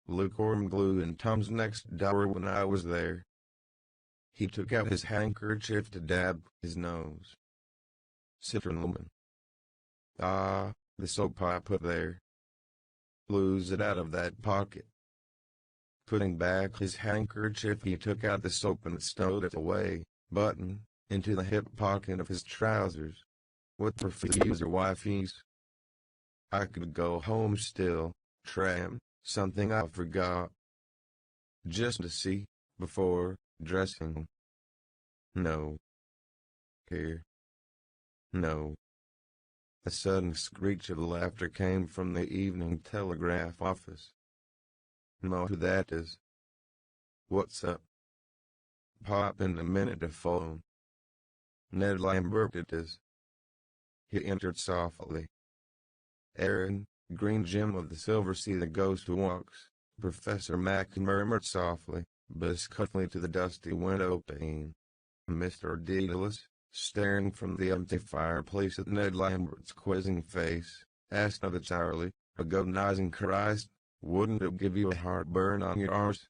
Lukewarm glue in Tom's next door when I was there. He took out his handkerchief to dab his nose. Citron lemon. Ah, the soap I put there. Blues it out of that pocket. Putting back his handkerchief, he took out the soap and stowed it away, button, into the hip pocket of his trousers. What perfumes or wifeys? I could go home still, tram, something I forgot. Just to see, before, dressing. No. Here. No. A sudden screech of laughter came from the Evening Telegraph office. Know who that is? What's up? Pop in a minute to phone. Ned Lambert it is. He entered softly. Aaron, Green Jim of the Silver Sea, the ghost who walks, Professor Mac murmured softly, biscuitly to the dusty window pane. Mr. Daedalus, staring from the empty fireplace at Ned Lambert's quizzing face, asked of its hourly, agonizing Christ, wouldn't it give you a heartburn on your arse?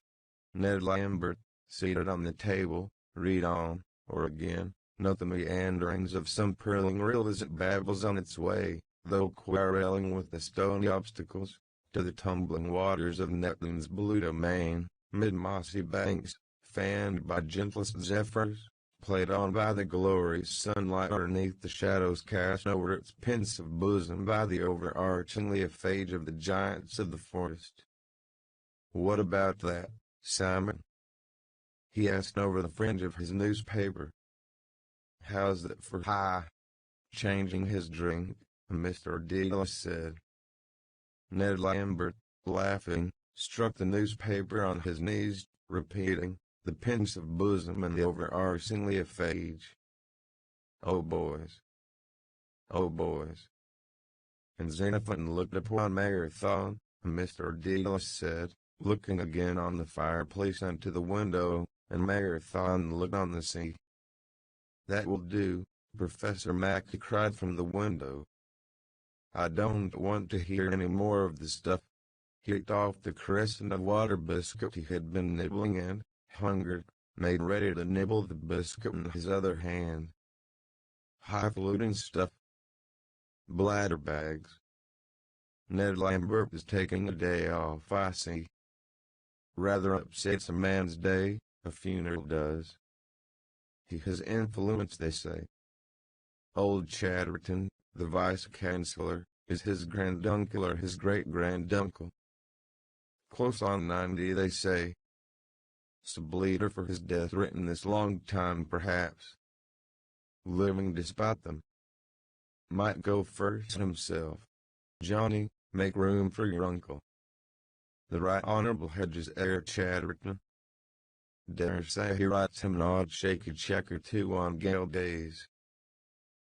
Ned Lambert, seated on the table, read on, or again, note the meanderings of some purling rill as it babbles on its way, though quarreling with the stony obstacles, to the tumbling waters of Neptune's blue domain, mid mossy banks, fanned by gentlest zephyrs, played on by the glorious sunlight underneath the shadows cast over its pensive bosom by the overarching leafage of the giants of the forest. What about that, Simon? He asked over the fringe of his newspaper. How's that for high? Changing his drink, Mr. Daedalus said. Ned Lambert, laughing, struck the newspaper on his knees, repeating, the pensive bosom and the overarching leafage. Oh boys. Oh boys. And Xenophon looked upon Marathon, Mr. Daedalus said, looking again on the fireplace and to the window, and Marathon looked on the sea. That will do, Professor Mac cried from the window. I don't want to hear any more of the stuff. He ate off the crescent of water biscuit he had been nibbling and, hungered, made ready to nibble the biscuit in his other hand. Highfalutin stuff. Bladder bags. Ned Lambert is taking a day off, I see. Rather upsets a man's day, a funeral does. He has influence, they say. Old Chatterton, the vice-chancellor, is his granduncle or his great-granduncle. Close on 90, they say. Subleader for his death written this long time perhaps. Living despite them. Might go first himself. Johnny, make room for your uncle. The Right Honorable Hedges heir Chatterton. Dare say he writes him an odd shaky check or two on gale days.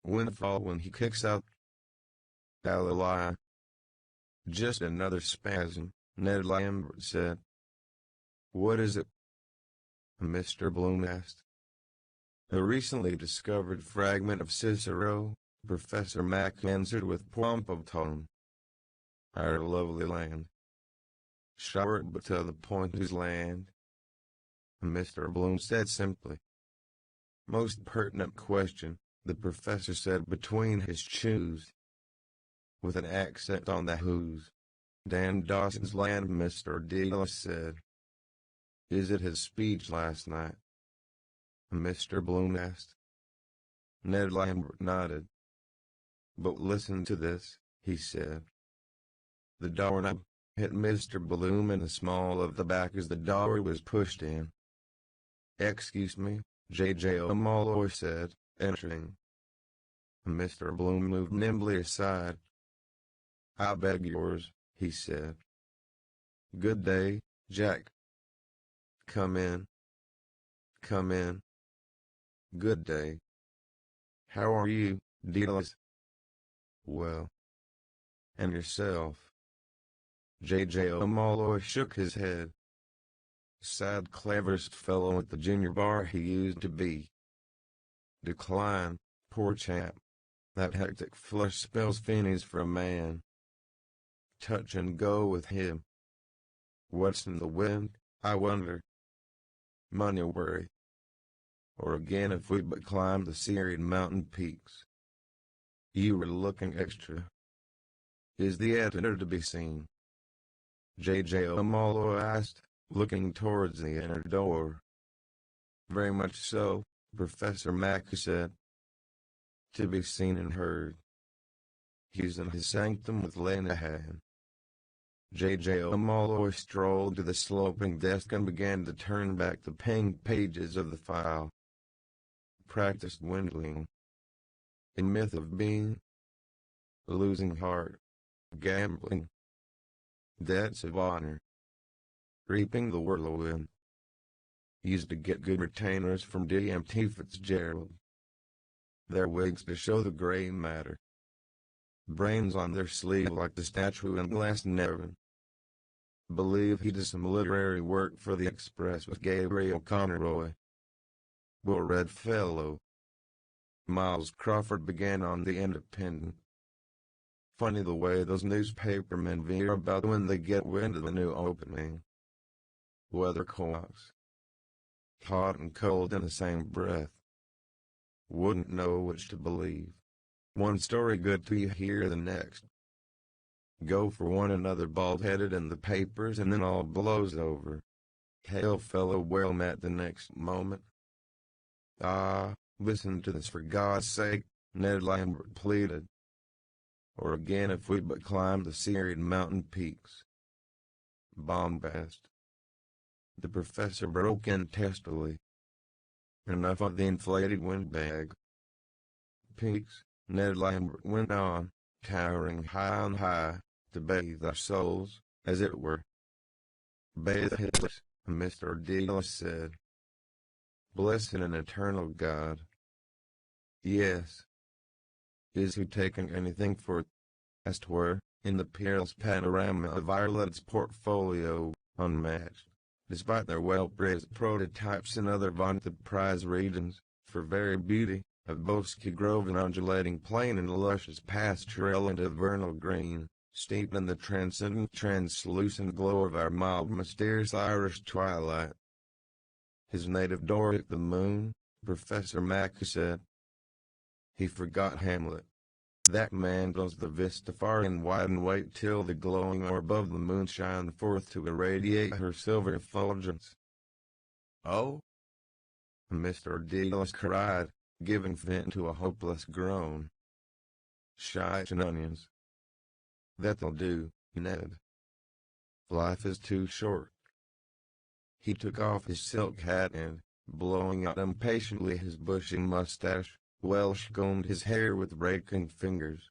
Windfall when he kicks out. Galilei. Just another spasm, Ned Lambert said. What is it? Mr. Bloom asked. A recently discovered fragment of Cicero, Professor Mac answered with pomp of tone. Our lovely land. Short but to the point whose land? Mr. Bloom said simply. Most pertinent question, the professor said between his chews. With an accent on the whose. Dan Dawson's land, Mr. Ulysses said. Is it his speech last night? Mr. Bloom asked. Ned Lambert nodded. But listen to this, he said. The doorknob hit Mr. Bloom in the small of the back as the door was pushed in. Excuse me, J.J. O'Malley said, entering. Mr. Bloom moved nimbly aside. I beg yours, he said. Good day, Jack. Come in. Come in. Good day. How are you, Ulysses? Well. And yourself? J.J. O'Malley shook his head. Sad cleverest fellow at the junior bar he used to be. Decline, poor chap. That hectic flush spells finis for a man. Touch and go with him. What's in the wind, I wonder? Money worry. Or again if we but climb the serried mountain peaks. You were looking extra. Is the editor to be seen? J.J. O'Malley asked, looking towards the inner door. Very much so, Professor Mac said. To be seen and heard. He's in his sanctum with Lenehan. J.J. O'Malley strolled to the sloping desk and began to turn back the pink pages of the file. Practice dwindling. A myth of being. Losing heart. Gambling. Debts of honor. Reaping the whirlwind. Used to get good retainers from D.M.T. Fitzgerald. Their wigs to show the gray matter. Brains on their sleeve like the statue in Glasnevin. Believe he does some literary work for the Express with Gabriel Conroy. Well-read fellow. Miles Crawford began on the Independent. Funny the way those newspapermen veer about when they get wind of the new opening. Weathercocks. Hot and cold in the same breath. Wouldn't know which to believe. One story good till you hear the next. Go for one another bald-headed in the papers and then all blows over. Hail fellow well met the next moment. Ah, listen to this for God's sake, Ned Lambert pleaded. Or again if we but climb the serried mountain peaks. Bombast. The professor broke in testily. Enough of the inflated windbag. Peaks, Ned Lambert went on, towering high on high, to bathe our souls, as it were. Bathe his, Mr. Ulysses said. Blessed and eternal God. Yes. Is he taking anything for it? As 'twere, in the peerless panorama of Ireland's portfolio, unmatched, despite their well-praised prototypes and other vaunted prize regions, for very beauty, of bosky grove and undulating plain and luscious pasturel and of vernal green, steeped in the transcendent translucent glow of our mild mysterious Irish twilight. His native Doric the moon, Professor Mac said. He forgot Hamlet. That man goes the vista far and wide and wait till the glowing orb of the moon shine forth to irradiate her silver effulgence. Oh? Mr. Ulysses cried, giving vent to a hopeless groan. Shite and onions. That'll do, Ned. Life is too short. He took off his silk hat and, blowing out impatiently his bushy mustache, Welsh combed his hair with raking fingers.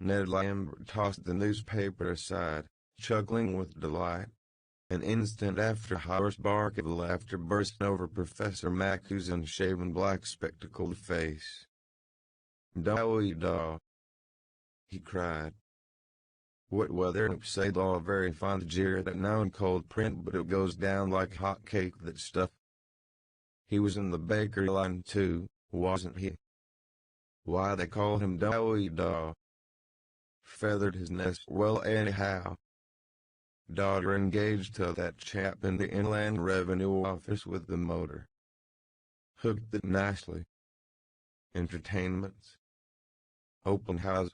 Ned Lambert tossed the newspaper aside, chuckling with delight. An instant after a hoarse bark of laughter burst over Professor Mac's unshaven black spectacled face. "Dowie daw!" he cried. What weather say all very fond jeer that now in cold print, but it goes down like hot cake, that stuff. He was in the bakery line too, wasn't he? Why they call him Dowie Daw. Feathered his nest well anyhow. Daughter engaged to that chap in the Inland Revenue Office with the motor. Hooked it nicely. Entertainments. Open house.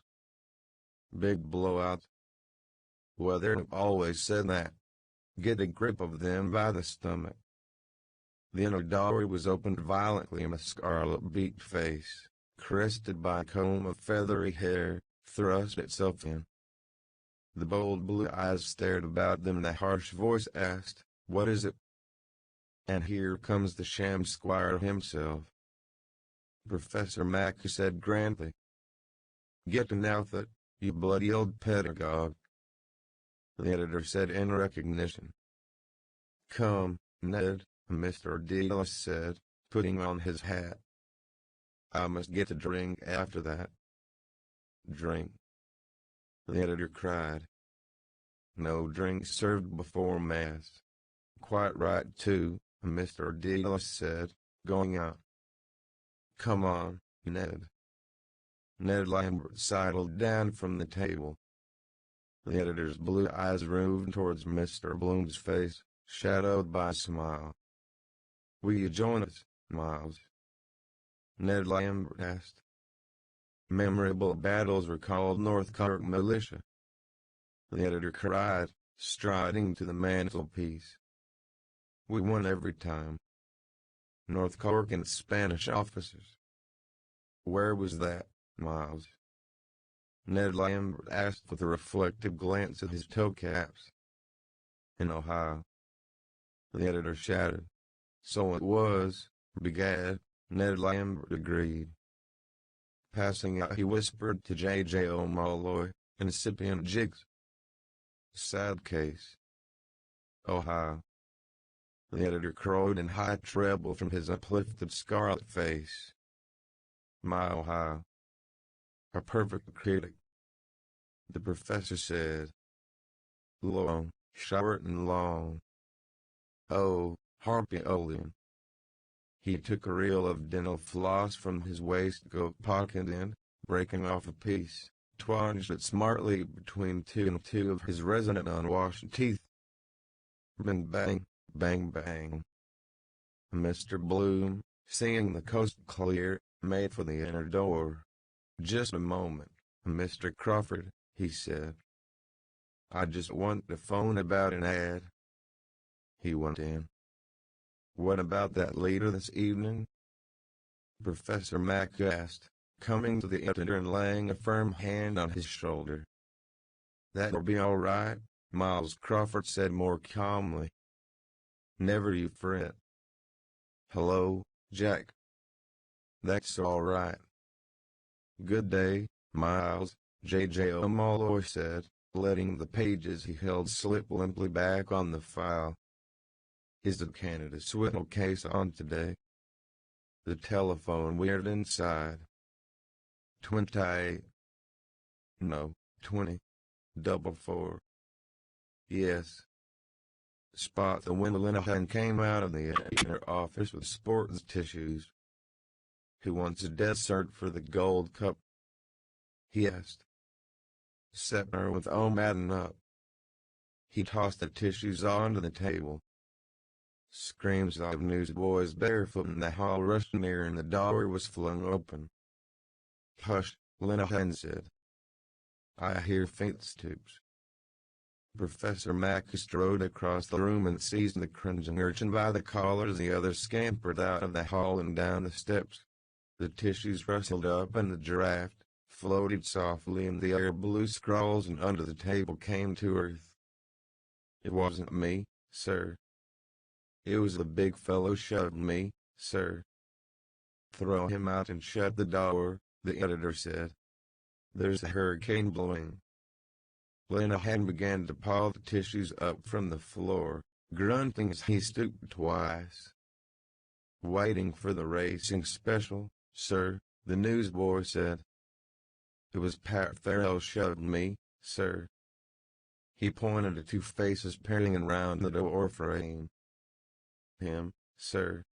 Big blowout. Weather always said that. Get a grip of them by the stomach. The inner doorway was opened violently, and a scarlet-beaked face, crested by a comb of feathery hair, thrust itself in. The bold blue eyes stared about them, and the harsh voice asked, "What is it?" And here comes the sham squire himself. Professor Mac said grandly, "Get to Nowthat, you bloody old pedagogue." The editor said in recognition. "Come, Ned," Mr. Delos said, putting on his hat. "I must get a drink after that." "Drink?" the editor cried. "No drink served before Mass." "Quite right, too," Mr. Delos said, going out. "Come on, Ned." Ned Lambert sidled down from the table. The editor's blue eyes roved towards Mr. Bloom's face, shadowed by a smile. "Will you join us, Miles?" Ned Lambert asked. Memorable battles recalled Northcote militia. The editor cried, striding to the mantelpiece. "We won every time. Northcote and Spanish officers." "Where was that, Miles?" Ned Lambert asked with a reflective glance at his toe caps. "In Ohio." The editor shouted. "So it was, begad," Ned Lambert agreed. Passing out, he whispered to J.J. O'Malley, incipient jigs. "Sad case. Ohio." The editor crowed in high treble from his uplifted scarlet face. "My Ohio. A perfect critic." The professor said. "Long, short and long. Oh, Harpy Olean." He took a reel of dental floss from his waistcoat pocket and, breaking off a piece, twanged it smartly between two of his resonant unwashed teeth. Bang bang, bang bang. Mr. Bloom, seeing the coast clear, made for the inner door. "Just a moment, Mr. Crawford," he said. "I just want to phone about an ad." He went in. "What about that later this evening?" Professor Mac asked, coming to the editor and laying a firm hand on his shoulder. "That'll be all right," Miles Crawford said more calmly. "Never you fret. Hello, Jack." "That's all right." "Good day, Miles," J.J. O'Malley said, letting the pages he held slip limply back on the file. "Is the Canada Swindle case on today?" The telephone whirred inside. 28. No, 20. 44. Yes. Spot the Linehan came out of the inner office with sports tissues. "Who wants a dessert for the Gold Cup?" he asked. Setner with O'Madden up. He tossed the tissues onto the table. Screams of newsboys barefoot in the hall rushed near, and the door was flung open. "Hush," Linehan said. "I hear footsteps." Professor Mac strode across the room and seized the cringing urchin by the collar as the others scampered out of the hall and down the steps. The tissues rustled up, and the giraffe floated softly in the air. Blue scrawls and under the table came to earth. "It wasn't me, sir. It was the big fellow shoved me, sir." "Throw him out and shut the door," the editor said. "There's a hurricane blowing." Linehan began to paw the tissues up from the floor, grunting as he stooped twice. "Waiting for the racing special, sir," the newsboy said. "It was Pat Farrell shoved me, sir." He pointed at two faces peering around the door frame. "Him, sir.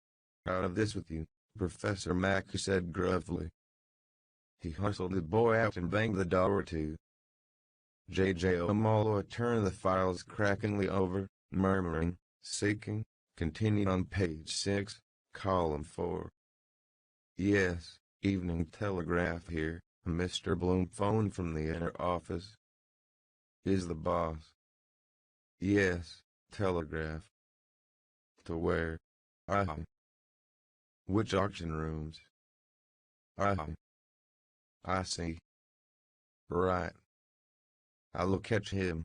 Out of this with you," Professor Mack said gruffly. He hustled the boy out and banged the door to. J.J. O'Malley turned the files crackingly over, murmuring, seeking, continued on page 6, column 4. "Yes, Evening Telegraph here," Mr. Bloom phoned from the inner office. "Is the boss?" "Yes, Telegraph." "To where?" "Which auction rooms?" "I see." "Right. I'll catch him."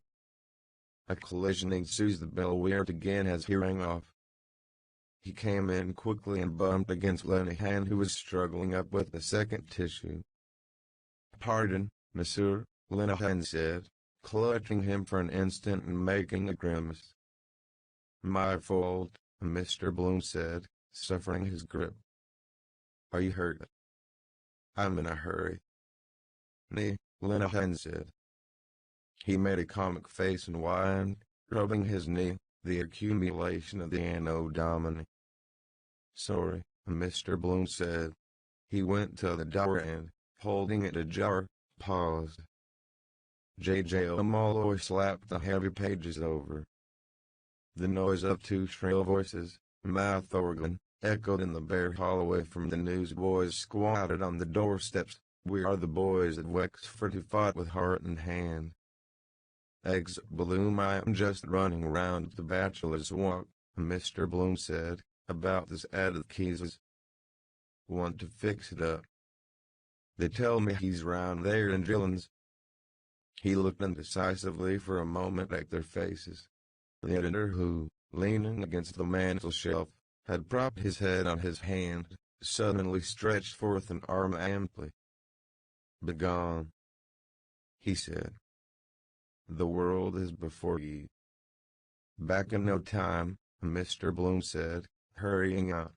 A collision ensues. The bell whirred again as he rang off. He came in quickly and bumped against Lenihan, who was struggling up with the second tissue. "Pardon, monsieur," Lenihan said, clutching him for an instant and making a grimace. "My fault," Mr. Bloom said, suffering his grip. "Are you hurt?" "I'm in a hurry." "Nee," Lenihan said. He made a comic face and whined, rubbing his knee, the accumulation of the Anno Domini. "Sorry," Mr. Bloom said. He went to the door and, holding it ajar, paused. J.J. O'Malley slapped the heavy pages over. The noise of two shrill voices, mouth organ, echoed in the bare hallway from the newsboys squatted on the doorsteps. "We are the boys at Wexford who fought with heart and hand." "Exit Bloom. I am just running around the Bachelor's Walk," Mr. Bloom said, "about this added keys. Want to fix it up. They tell me he's round there in Gillen's." He looked indecisively for a moment at their faces. The editor, who, leaning against the mantel shelf, had propped his head on his hand, suddenly stretched forth an arm amply. "Begone," he said. "The world is before ye." "Back in no time," Mr. Bloom said, hurrying out.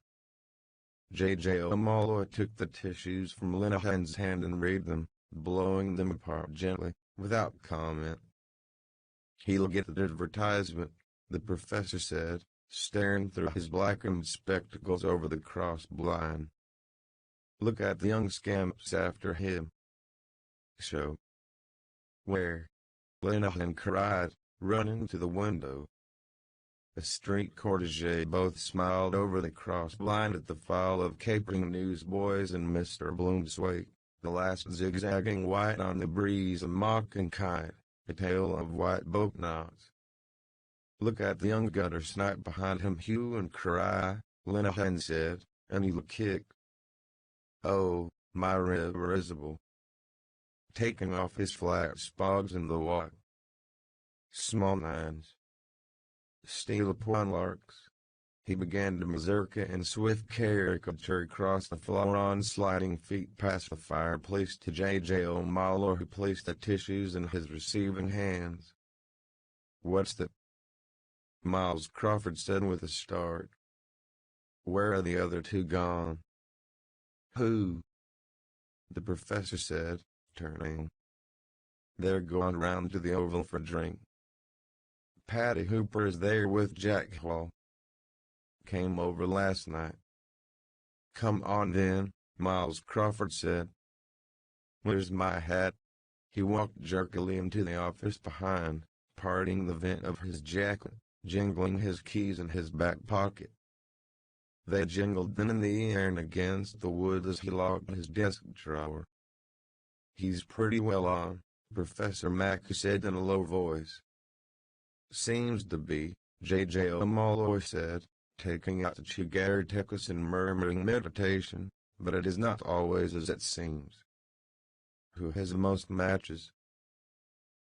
J.J. O'Malley took the tissues from Lenihan's hand and read them, blowing them apart gently, without comment. "He'll get the advertisement," the professor said, staring through his blackened spectacles over the cross blind. "Look at the young scamps after him." "Show." "Where?" Lenihan cried, running to the window. A street cortege both smiled over the cross blind at the file of capering newsboys in Mr. Bloom's wake, the last zigzagging white on the breeze, a mocking kite, a tail of white boat knots. "Look at the young gutter snipe behind him hue and cry," Lenihan said, "and he'll kick. Oh, my risible." Taking off his flat spogs in the walk. Small nines. Steel upon larks. He began to mazurka in swift caricature across the floor on sliding feet past the fireplace to J.J. O'Malley, who placed the tissues in his receiving hands. "What's the—" Miles Crawford said with a start. "Where are the other two gone?" "Who?" the professor said, turning. "They're gone round to the Oval for drink. Patty Hooper is there with Jack Hall. Came over last night." "Come on then," Miles Crawford said. "Where's my hat?" He walked jerkily into the office behind, parting the vent of his jacket, jingling his keys in his back pocket. They jingled then in the air and against the wood as he locked his desk drawer. "He's pretty well on," Professor Mack said in a low voice. "Seems to be," J.J. O'Malley said, taking out the Chigartecus and murmuring meditation, "but it is not always as it seems." "Who has the most matches?"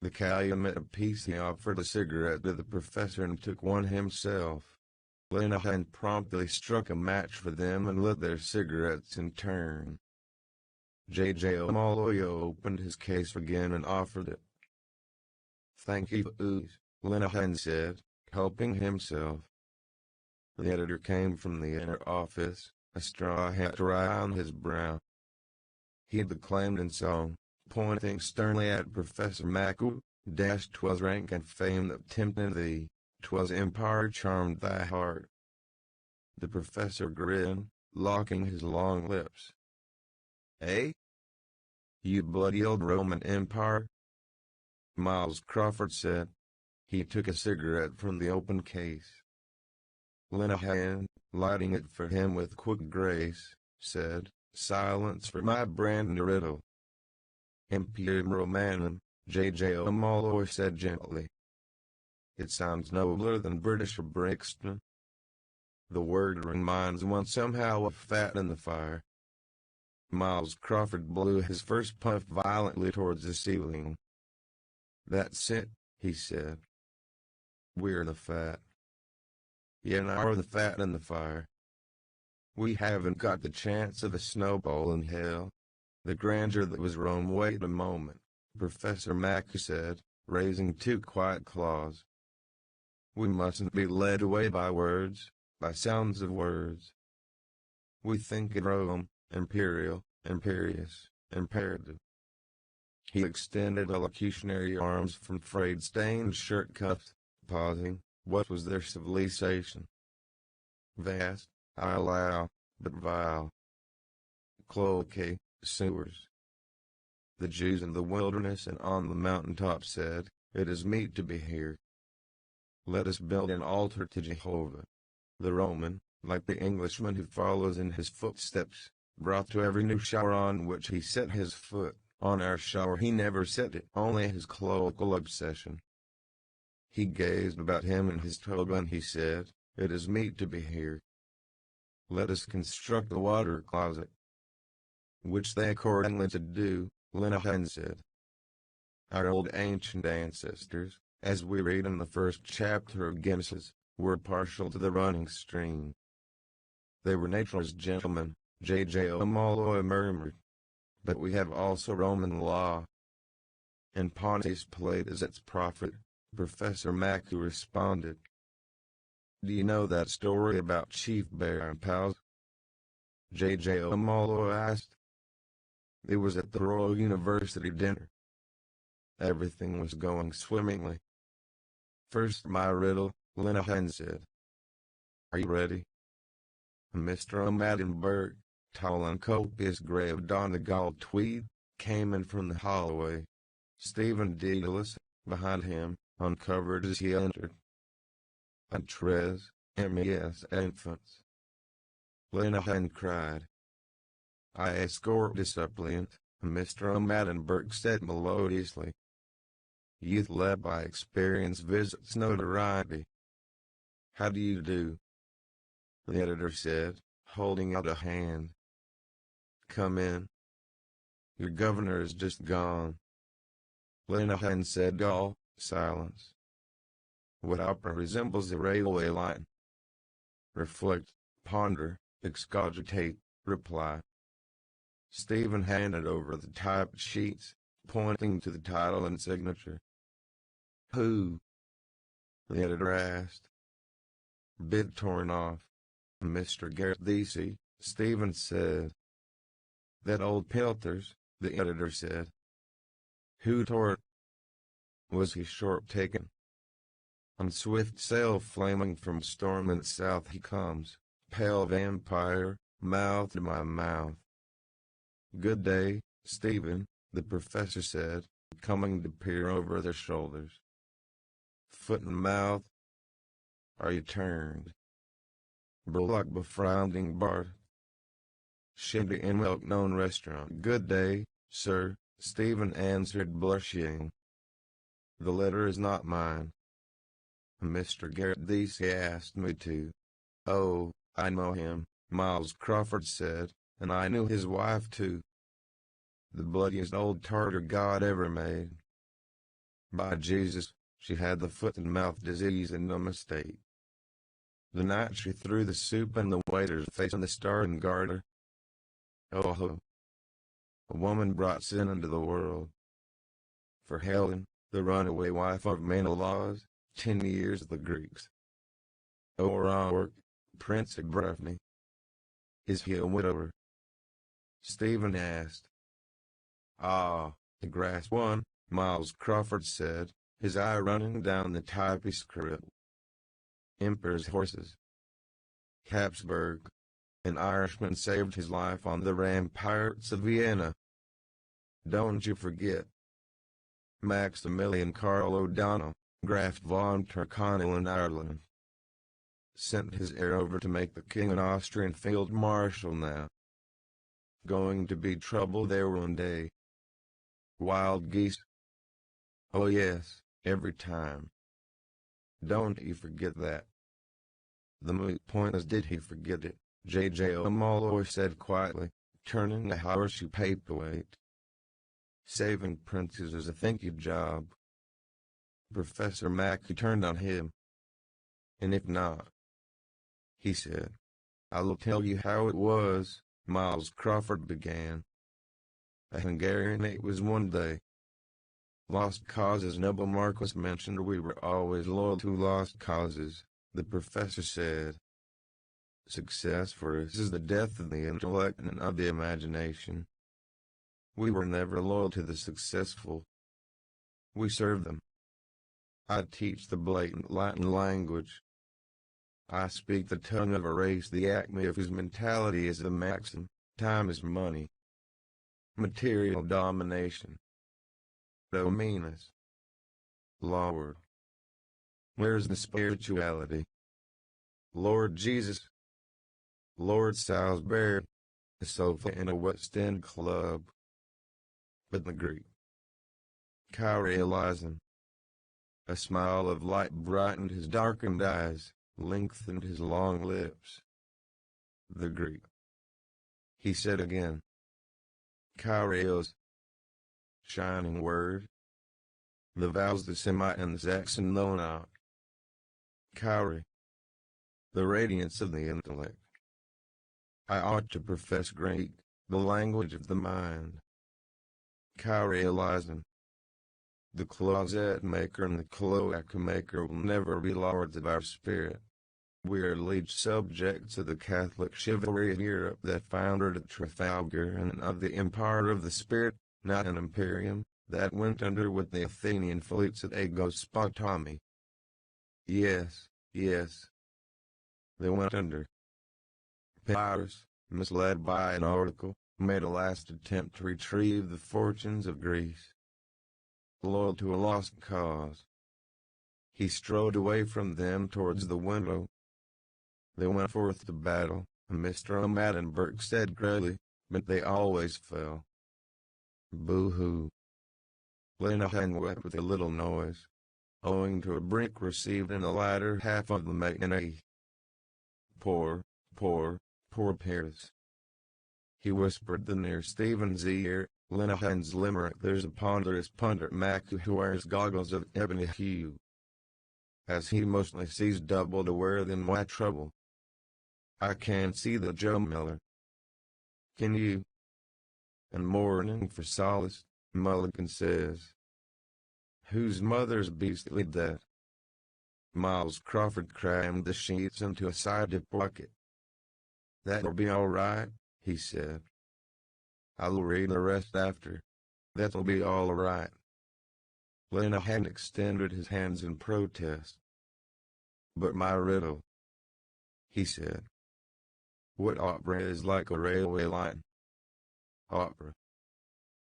The Calumet apiece. He offered a cigarette to the professor and took one himself. Lenihan promptly struck a match for them and lit their cigarettes in turn. J.J. O'Malley opened his case again and offered it. "Thank you, Ooze," Lenihan said, helping himself. The editor came from the inner office, a straw hat dry on his brow. He declaimed in song, pointing sternly at Professor Mack, who, 'Twas rank and fame that tempted thee, 'twas empire charmed thy heart. The professor grinned, locking his long lips. Eh? You bloody old Roman Empire? Miles Crawford said. He took a cigarette from the open case. Lenehan, lighting it for him with quick grace, said, Silence for my brand new riddle. Imperium Romanum, J.J. O'Malley said gently. It sounds nobler than British or Brixton. The word reminds one somehow of fat in the fire. Miles Crawford blew his first puff violently towards the ceiling. That's it, he said. We're the fat. You are the fat in the fire. We haven't got the chance of a snowball in hell. The grandeur that was Rome. Wait a moment, Professor Mackey said, raising two quiet claws. We mustn't be led away by words, by sounds of words. We think of Rome, imperial, imperious, imperative. He extended elocutionary arms from frayed stained shirt cuffs, pausing. What was their civilization? Vast, I allow, but vile. Cloacae, sewers. The Jews in the wilderness and on the mountaintop said, It is meet to be here. Let us build an altar to Jehovah. The Roman, like the Englishman who follows in his footsteps, brought to every new shower on which he set his foot. On our shower he never set it, only his cloacal obsession. He gazed about him in his toga and he said, It is meet to be here. Let us construct a water closet. Which they accordingly did do, Lenehan said. Our old ancient ancestors, as we read in the first chapter of Genesis, were partial to the running stream. They were nature's gentlemen, J.J. O'Malley murmured. But we have also Roman law. And Pontius Pilate is its prophet, Professor Mackey responded. Do you know that story about Chief Bear and Pals? J.J. O'Malley asked. It was at the Royal University dinner. Everything was going swimmingly. First my riddle, Lenehan said. Are you ready? Mr. O'Maddenberg, tall and copious gray of Donegal tweed, came in from the hallway. Stephen Ulysses, behind him, uncovered as he entered. Antres, MES infants. Lenehan cried. I escort the suppliant, Mr. O'Maddenberg said melodiously. Youth led by experience visits notoriety. How do you do? The editor said, holding out a hand. Come in. Your governor is just gone. Lenehan said all, silence. What opera resembles a railway line? Reflect, ponder, excogitate, reply. Stephen handed over the typed sheets, pointing to the title and signature. Who? The editor asked. Bit torn off. Mr. Garrett D.C., Stephen said. That old Pilters, the editor said. Who tore it? Was he short taken? On swift sail flaming from storm and south he comes, pale vampire, mouth to my mouth. Good day, Stephen, the professor said, coming to peer over their shoulders. Foot and mouth. Are you turned? Bullock befrowning Bart. Shindy in well-known restaurant. Good day, sir, Stephen answered blushing. The letter is not mine. Mr. Garrett D.C. asked me to. Oh, I know him, Miles Crawford said, and I knew his wife too. The bloodiest old Tartar God ever made. By Jesus, she had the foot and mouth disease in no mistake. The night she threw the soup in the waiter's face on the Star and Garter. Oh ho! A woman brought sin into the world. For Helen, the runaway wife of Menelaus, 10 years of the Greeks. O'Rourke, Prince of Breffni. Is he a widower? Stephen asked. Ah, the grass one, Miles Crawford said, his eye running down the typescript. Emperor's horses. Habsburg. An Irishman saved his life on the ramparts of Vienna. Don't you forget. Maximilian Carl O'Donnell, Graf von Tyrconnell in Ireland. Sent his heir over to make the king an Austrian field marshal now. Going to be trouble there one day. Wild geese. Oh yes, every time. Don't you forget that. The moot point is, did he forget it? J.J. O'Malley said quietly, turning a horseshoe paperweight. Saving princes is a thank-you job. Professor Mackey turned on him. And if not, he said, I'll tell you how it was. Miles Crawford began. A Hungarian it was one day. Lost causes. Noble Marquis mentioned we were always loyal to lost causes, the professor said. Success for us is the death of the intellect and of the imagination. We were never loyal to the successful. We serve them. I teach the blatant Latin language. I speak the tongue of a race, the acme of whose mentality is the maxim, time is money. Material domination. Dominus. Lord. Where's the spirituality? Lord Jesus. Lord Salisbury. A sofa in a West End club. But the Greek. Kyrielizing. A smile of light brightened his darkened eyes, lengthened his long lips. The Greek. He said again. Kyrios. Shining word. The vowels the Semite and the Saxon know not. Kyrie. The radiance of the intellect. I ought to profess Greek, the language of the mind. Kyrielizing. The closet maker and the cloaca maker will never be lords of our spirit. We are liege subjects of the Catholic chivalry of Europe that foundered at Trafalgar and of the empire of the spirit, not an imperium, that went under with the Athenian fleets at Aegospotami. Yes, yes. They went under. Pyrrhus, misled by an oracle, made a last attempt to retrieve the fortunes of Greece. Loyal to a lost cause. He strode away from them towards the window. They went forth to battle, and Mr. O'Maddenburg said grayly, but they always fell. Boo-hoo. Lenehan wept with a little noise, owing to a brick received in the latter half of the matinee. Poor Paris. He whispered the near Stephen's ear, Lenehan's limerick. There's a ponderous punter Mac who wears goggles of ebony hue. As he mostly sees double to wear than my trouble. I can't see the Joe Miller. Can you? And mourning for solace, Mulligan says. Whose mother's beastly death? Miles Crawford crammed the sheets into a side pocket. That'll be all right, he said. I'll read the rest after. That'll be all right. Lenehan extended his hands in protest. But my riddle, he said. What opera is like a railway line? Opera.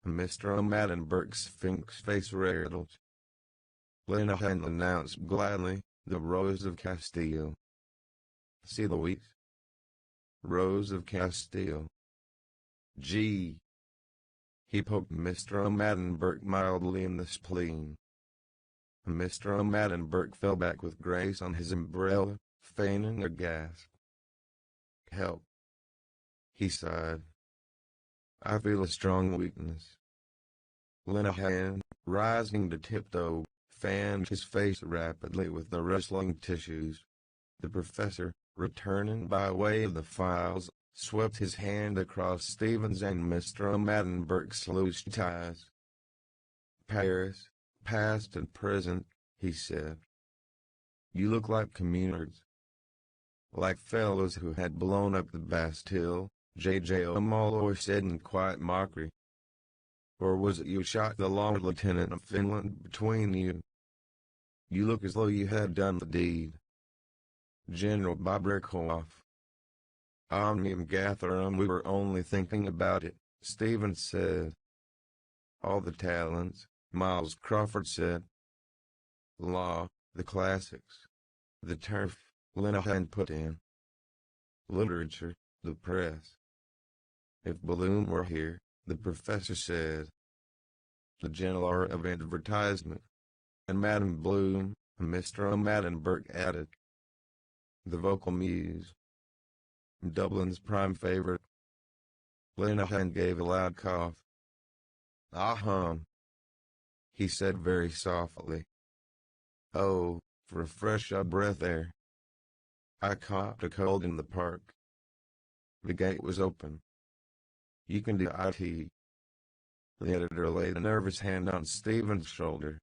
Mr. O'Maddenburg's sphinx face rattled. Lenehan announced gladly, the Rose of Castile. See Louise? Rose of Castile. Gee. He poked Mr. O'Maddenburg mildly in the spleen. Mr. O'Maddenburg fell back with grace on his umbrella, feigning a gasp. Help. He sighed. I feel a strong weakness. Lenehan, rising to tiptoe, fanned his face rapidly with the rustling tissues. The professor, returning by way of the files, swept his hand across Stephen's and Mr. O'Maddenburg's loose ties. Paris, past and present, he said. You look like communards. Like fellows who had blown up the Bastille, J.J. O'Malley said in quiet mockery. Or was it you shot the long lieutenant of Finland between you? You look as though you had done the deed. General Bobrikov. Omnium Gatherum, we were only thinking about it, Stephen said. All the talents, Miles Crawford said. Law, the classics. The turf, Linehan put in. Literature, the press. If Balloon were here, the professor said. The gentle art of advertisement. And Madame Bloom, Mr. O'Maddenberg added. The vocal muse. Dublin's prime favorite. Linehan gave a loud cough. He said very softly. Oh, for a fresh breath air. I caught a cold in the park. The gate was open. You can do it. The editor laid a nervous hand on Stephen's shoulder.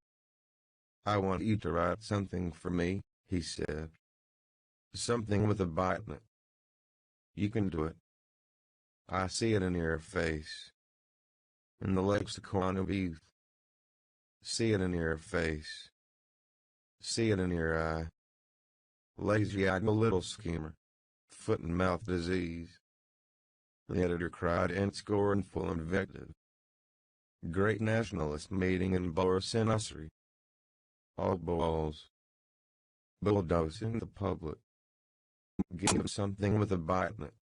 I want you to write something for me, he said. Something with a bite in it. You can do it. I see it in your face. In the lexicon of youth. See it in your face. See it in your eye. Lazy-eyed little schemer. Foot and mouth disease. The editor cried in scornful invective. Great nationalist meeting in Borsenussery. All balls. Bulldozing the public. Give him something with a bite in it.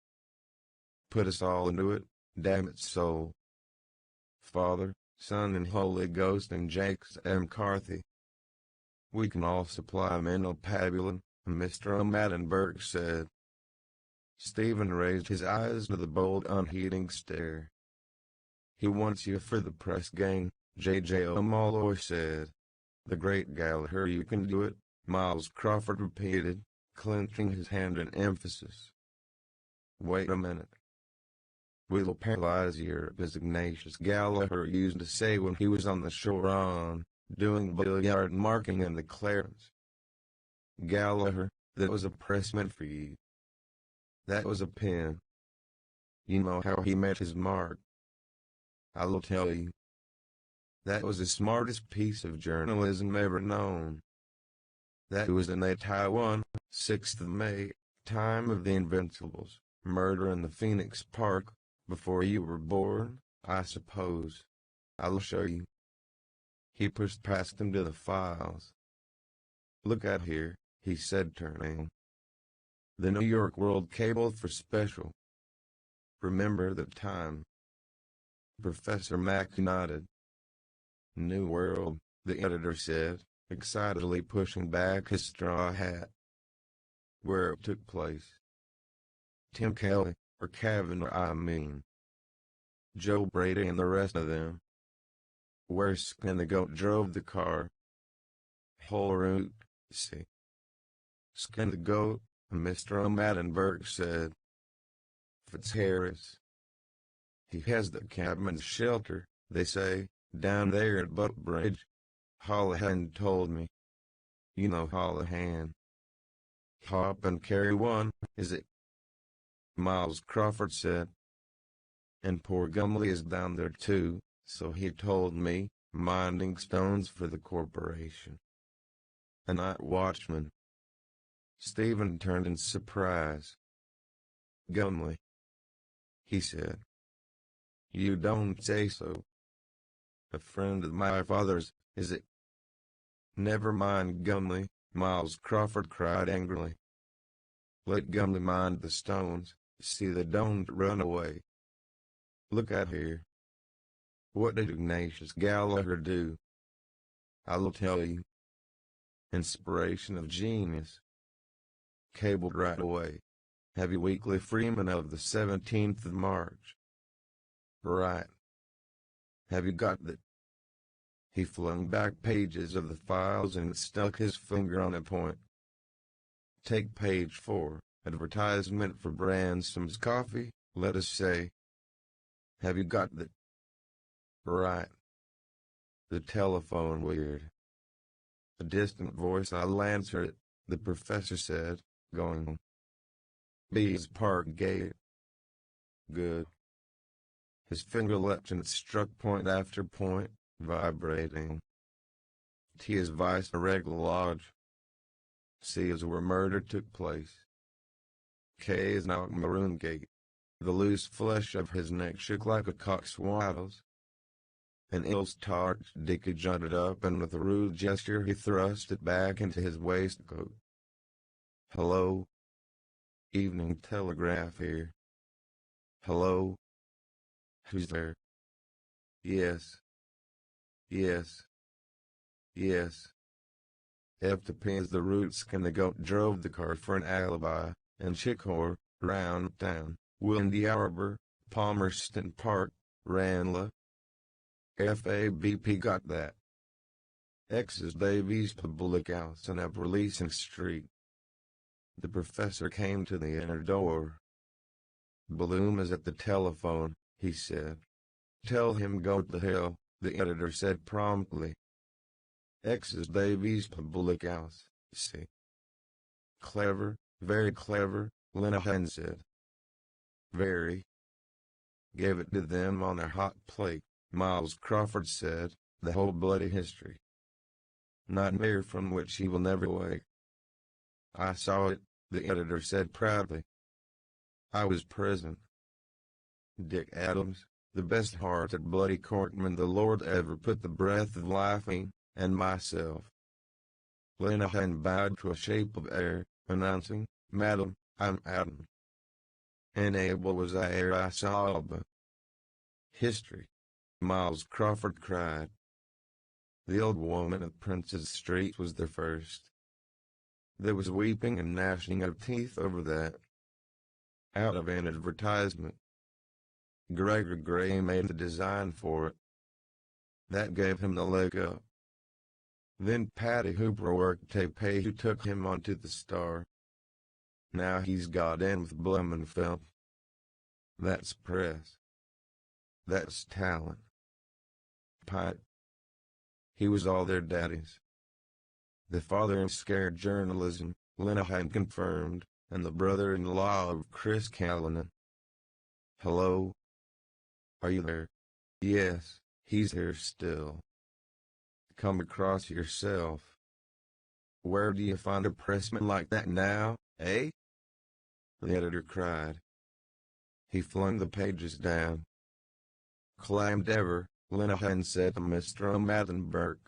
Put us all into it, damn its soul. Father, Son and Holy Ghost and Jakes M. Carthy. We can all supply mental pabulum, Mr. O'Maddenberg said. Stephen raised his eyes to the bold unheeding stare. He wants you for the press gang, J.J. O'Malloy said. The great Gallagher, you can do it, Miles Crawford repeated, clenching his hand in emphasis. Wait a minute. We'll paralyze Europe, as Ignatius Gallagher used to say when he was on the shore doing billiard marking in the Clarence. Gallagher, that was a pressman for you. That was a pen. You know how he met his mark. I'll tell you. That was the smartest piece of journalism ever known. That was in the Taiwan, 6th of May, time of the Invincibles, murder in the Phoenix Park, before you were born, I suppose. I'll show you. He pushed past him to the files. Look at here, he said, turning. The New York World Cable for Special. Remember the time. Professor Mack nodded. New World, the editor said, excitedly pushing back his straw hat. Where it took place. Tim Kelly, or Kavanaugh, I mean. Joe Brady and the rest of them. Where Skin the Goat drove the car. Whole route, see. Skin the Goat, Mr. O'Maddenberg said. Fitzharris. He has the cabman's shelter, they say, down there at Buckbridge. Holohan told me. You know Holohan. Hop and carry one, is it? Miles Crawford said. And poor Gumley is down there too, so he told me, minding stones for the corporation. A night watchman. Stephen turned in surprise. Gumley, he said. You don't say so. A friend of my father's, is it? Never mind Gumley, Miles Crawford cried angrily. Let Gumley mind the stones, see they don't run away. Look at here. What did Ignatius Gallagher do? I'll tell you. Inspiration of genius. Cabled right away. Heavy Weekly Freeman of the 17th of March. Right. Have you got that? He flung back pages of the files and stuck his finger on a point. Take page 4, advertisement for Bransom's coffee, let us say. Have you got that? Right. The telephone weird. A distant voice, I'll answer it, the professor said, going. Bees Park Gate. Good. His finger leapt and struck point after point, vibrating. T is vice a regular lodge. C is where murder took place. K is now Maroon Gate. The loose flesh of his neck shook like a cock's wattles. An ill's tart dick jutted up, and with a rude gesture he thrust it back into his waistcoat. Hello? Evening Telegraph here. Hello? Who's there? Yes. Yes. Yes. F to P as the roots and the goat drove the car for an alibi, and Chickore, round town, Windy Arbor, Palmerston Park, Ranelagh. FABP got that. X is Davies Public House and up Releasing Street. The professor came to the inner door. Bloom is at the telephone, he said. Tell him go to hell, the editor said promptly. X is Davies Public House, see. Clever, very clever, Linehan said. Very. Gave it to them on their hot plate, Miles Crawford said, the whole bloody history. Nightmare from which he will never wake. I saw it, the editor said proudly. I was present. Dick Adams, the best-hearted bloody courtman the Lord ever put the breath of life in, and myself. Linehan bowed to a shape of air, announcing, Madam, I'm Adam. And able was I ere I saw Alba. History. Miles Crawford cried. The old woman at Prince's Street was the first. There was weeping and gnashing of teeth over that. Out of an advertisement. Gregor Gray made the design for it. That gave him the leg up. Then Patty Hooper worked Taipei, who took him onto the Star. Now he's got in with Blumenfeld. That's press. That's talent. Pike. He was all their daddies. The father of scared journalism, Linehan confirmed, and the brother-in-law of Chris Callanan. Hello? Are you there? Yes, he's here still. Come across yourself. Where do you find a pressman like that now, eh? The editor cried. He flung the pages down. Climbed ever, Linehan said to Mr. O'Maddenberg.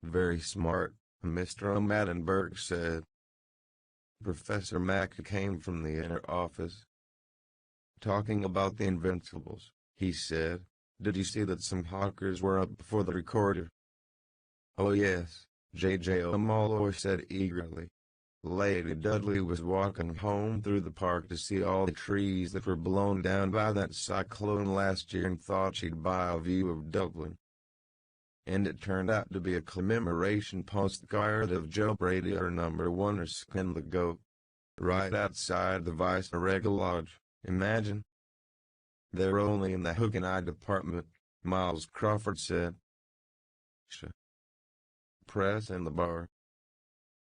Very smart, Mr. O'Maddenberg said. Professor Mack came from the inner office. Talking about the Invincibles, he said. Did you see that some hawkers were up before the recorder? Oh yes, J.J. O'Malloy said eagerly. Lady Dudley was walking home through the park to see all the trees that were blown down by that cyclone last year and thought she'd buy a view of Dublin. And it turned out to be a commemoration postcard of Joe Brady or number 1 or Skin the Goat. Right outside the Viceroy Lodge, imagine. They're only in the hook and eye department, Miles Crawford said. Press in the bar.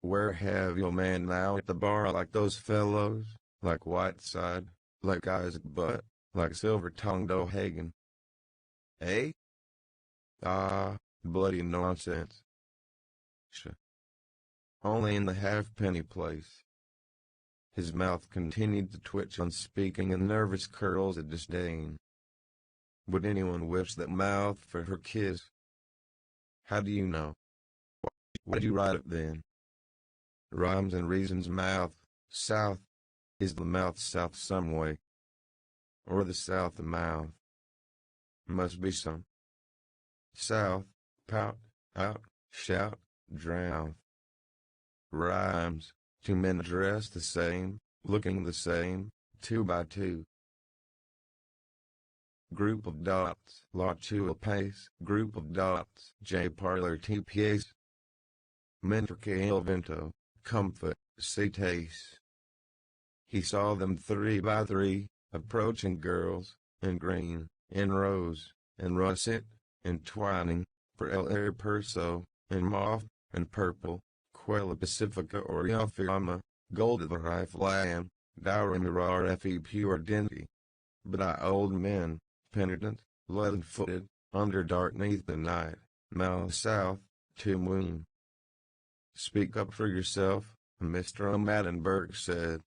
Where have you man now at the bar like those fellows, like Whiteside, like Isaac Butt, like Silver-tongued O'Hagan? Eh? Ah, bloody nonsense. Only in the halfpenny place. His mouth continued to twitch on speaking in nervous curls of disdain. Would anyone wish that mouth for her kiss? How do you know? Why'd you write it then? Rhymes and Reason's mouth, south. Is the mouth south some way? Or the south of mouth? Must be some. South, pout, out, shout, drown. Rhymes, 2 men dressed the same, looking the same, 2 by 2. Group of dots, la two pace, group of dots, J parlor TPAs. Mentor el vento, comfort, cetes. He saw them 3 by 3, approaching girls, in green, in rose, in russet, entwining, for el air perso, in mauve, and purple, quella pacifica orielfiamma, gold of the rifle am, dower mirar fe pure dinty. But I old men, penitent, leaden-footed, under darkneath the night, mouth south, to moon. Speak up for yourself, Mr. O'Maddenberg said.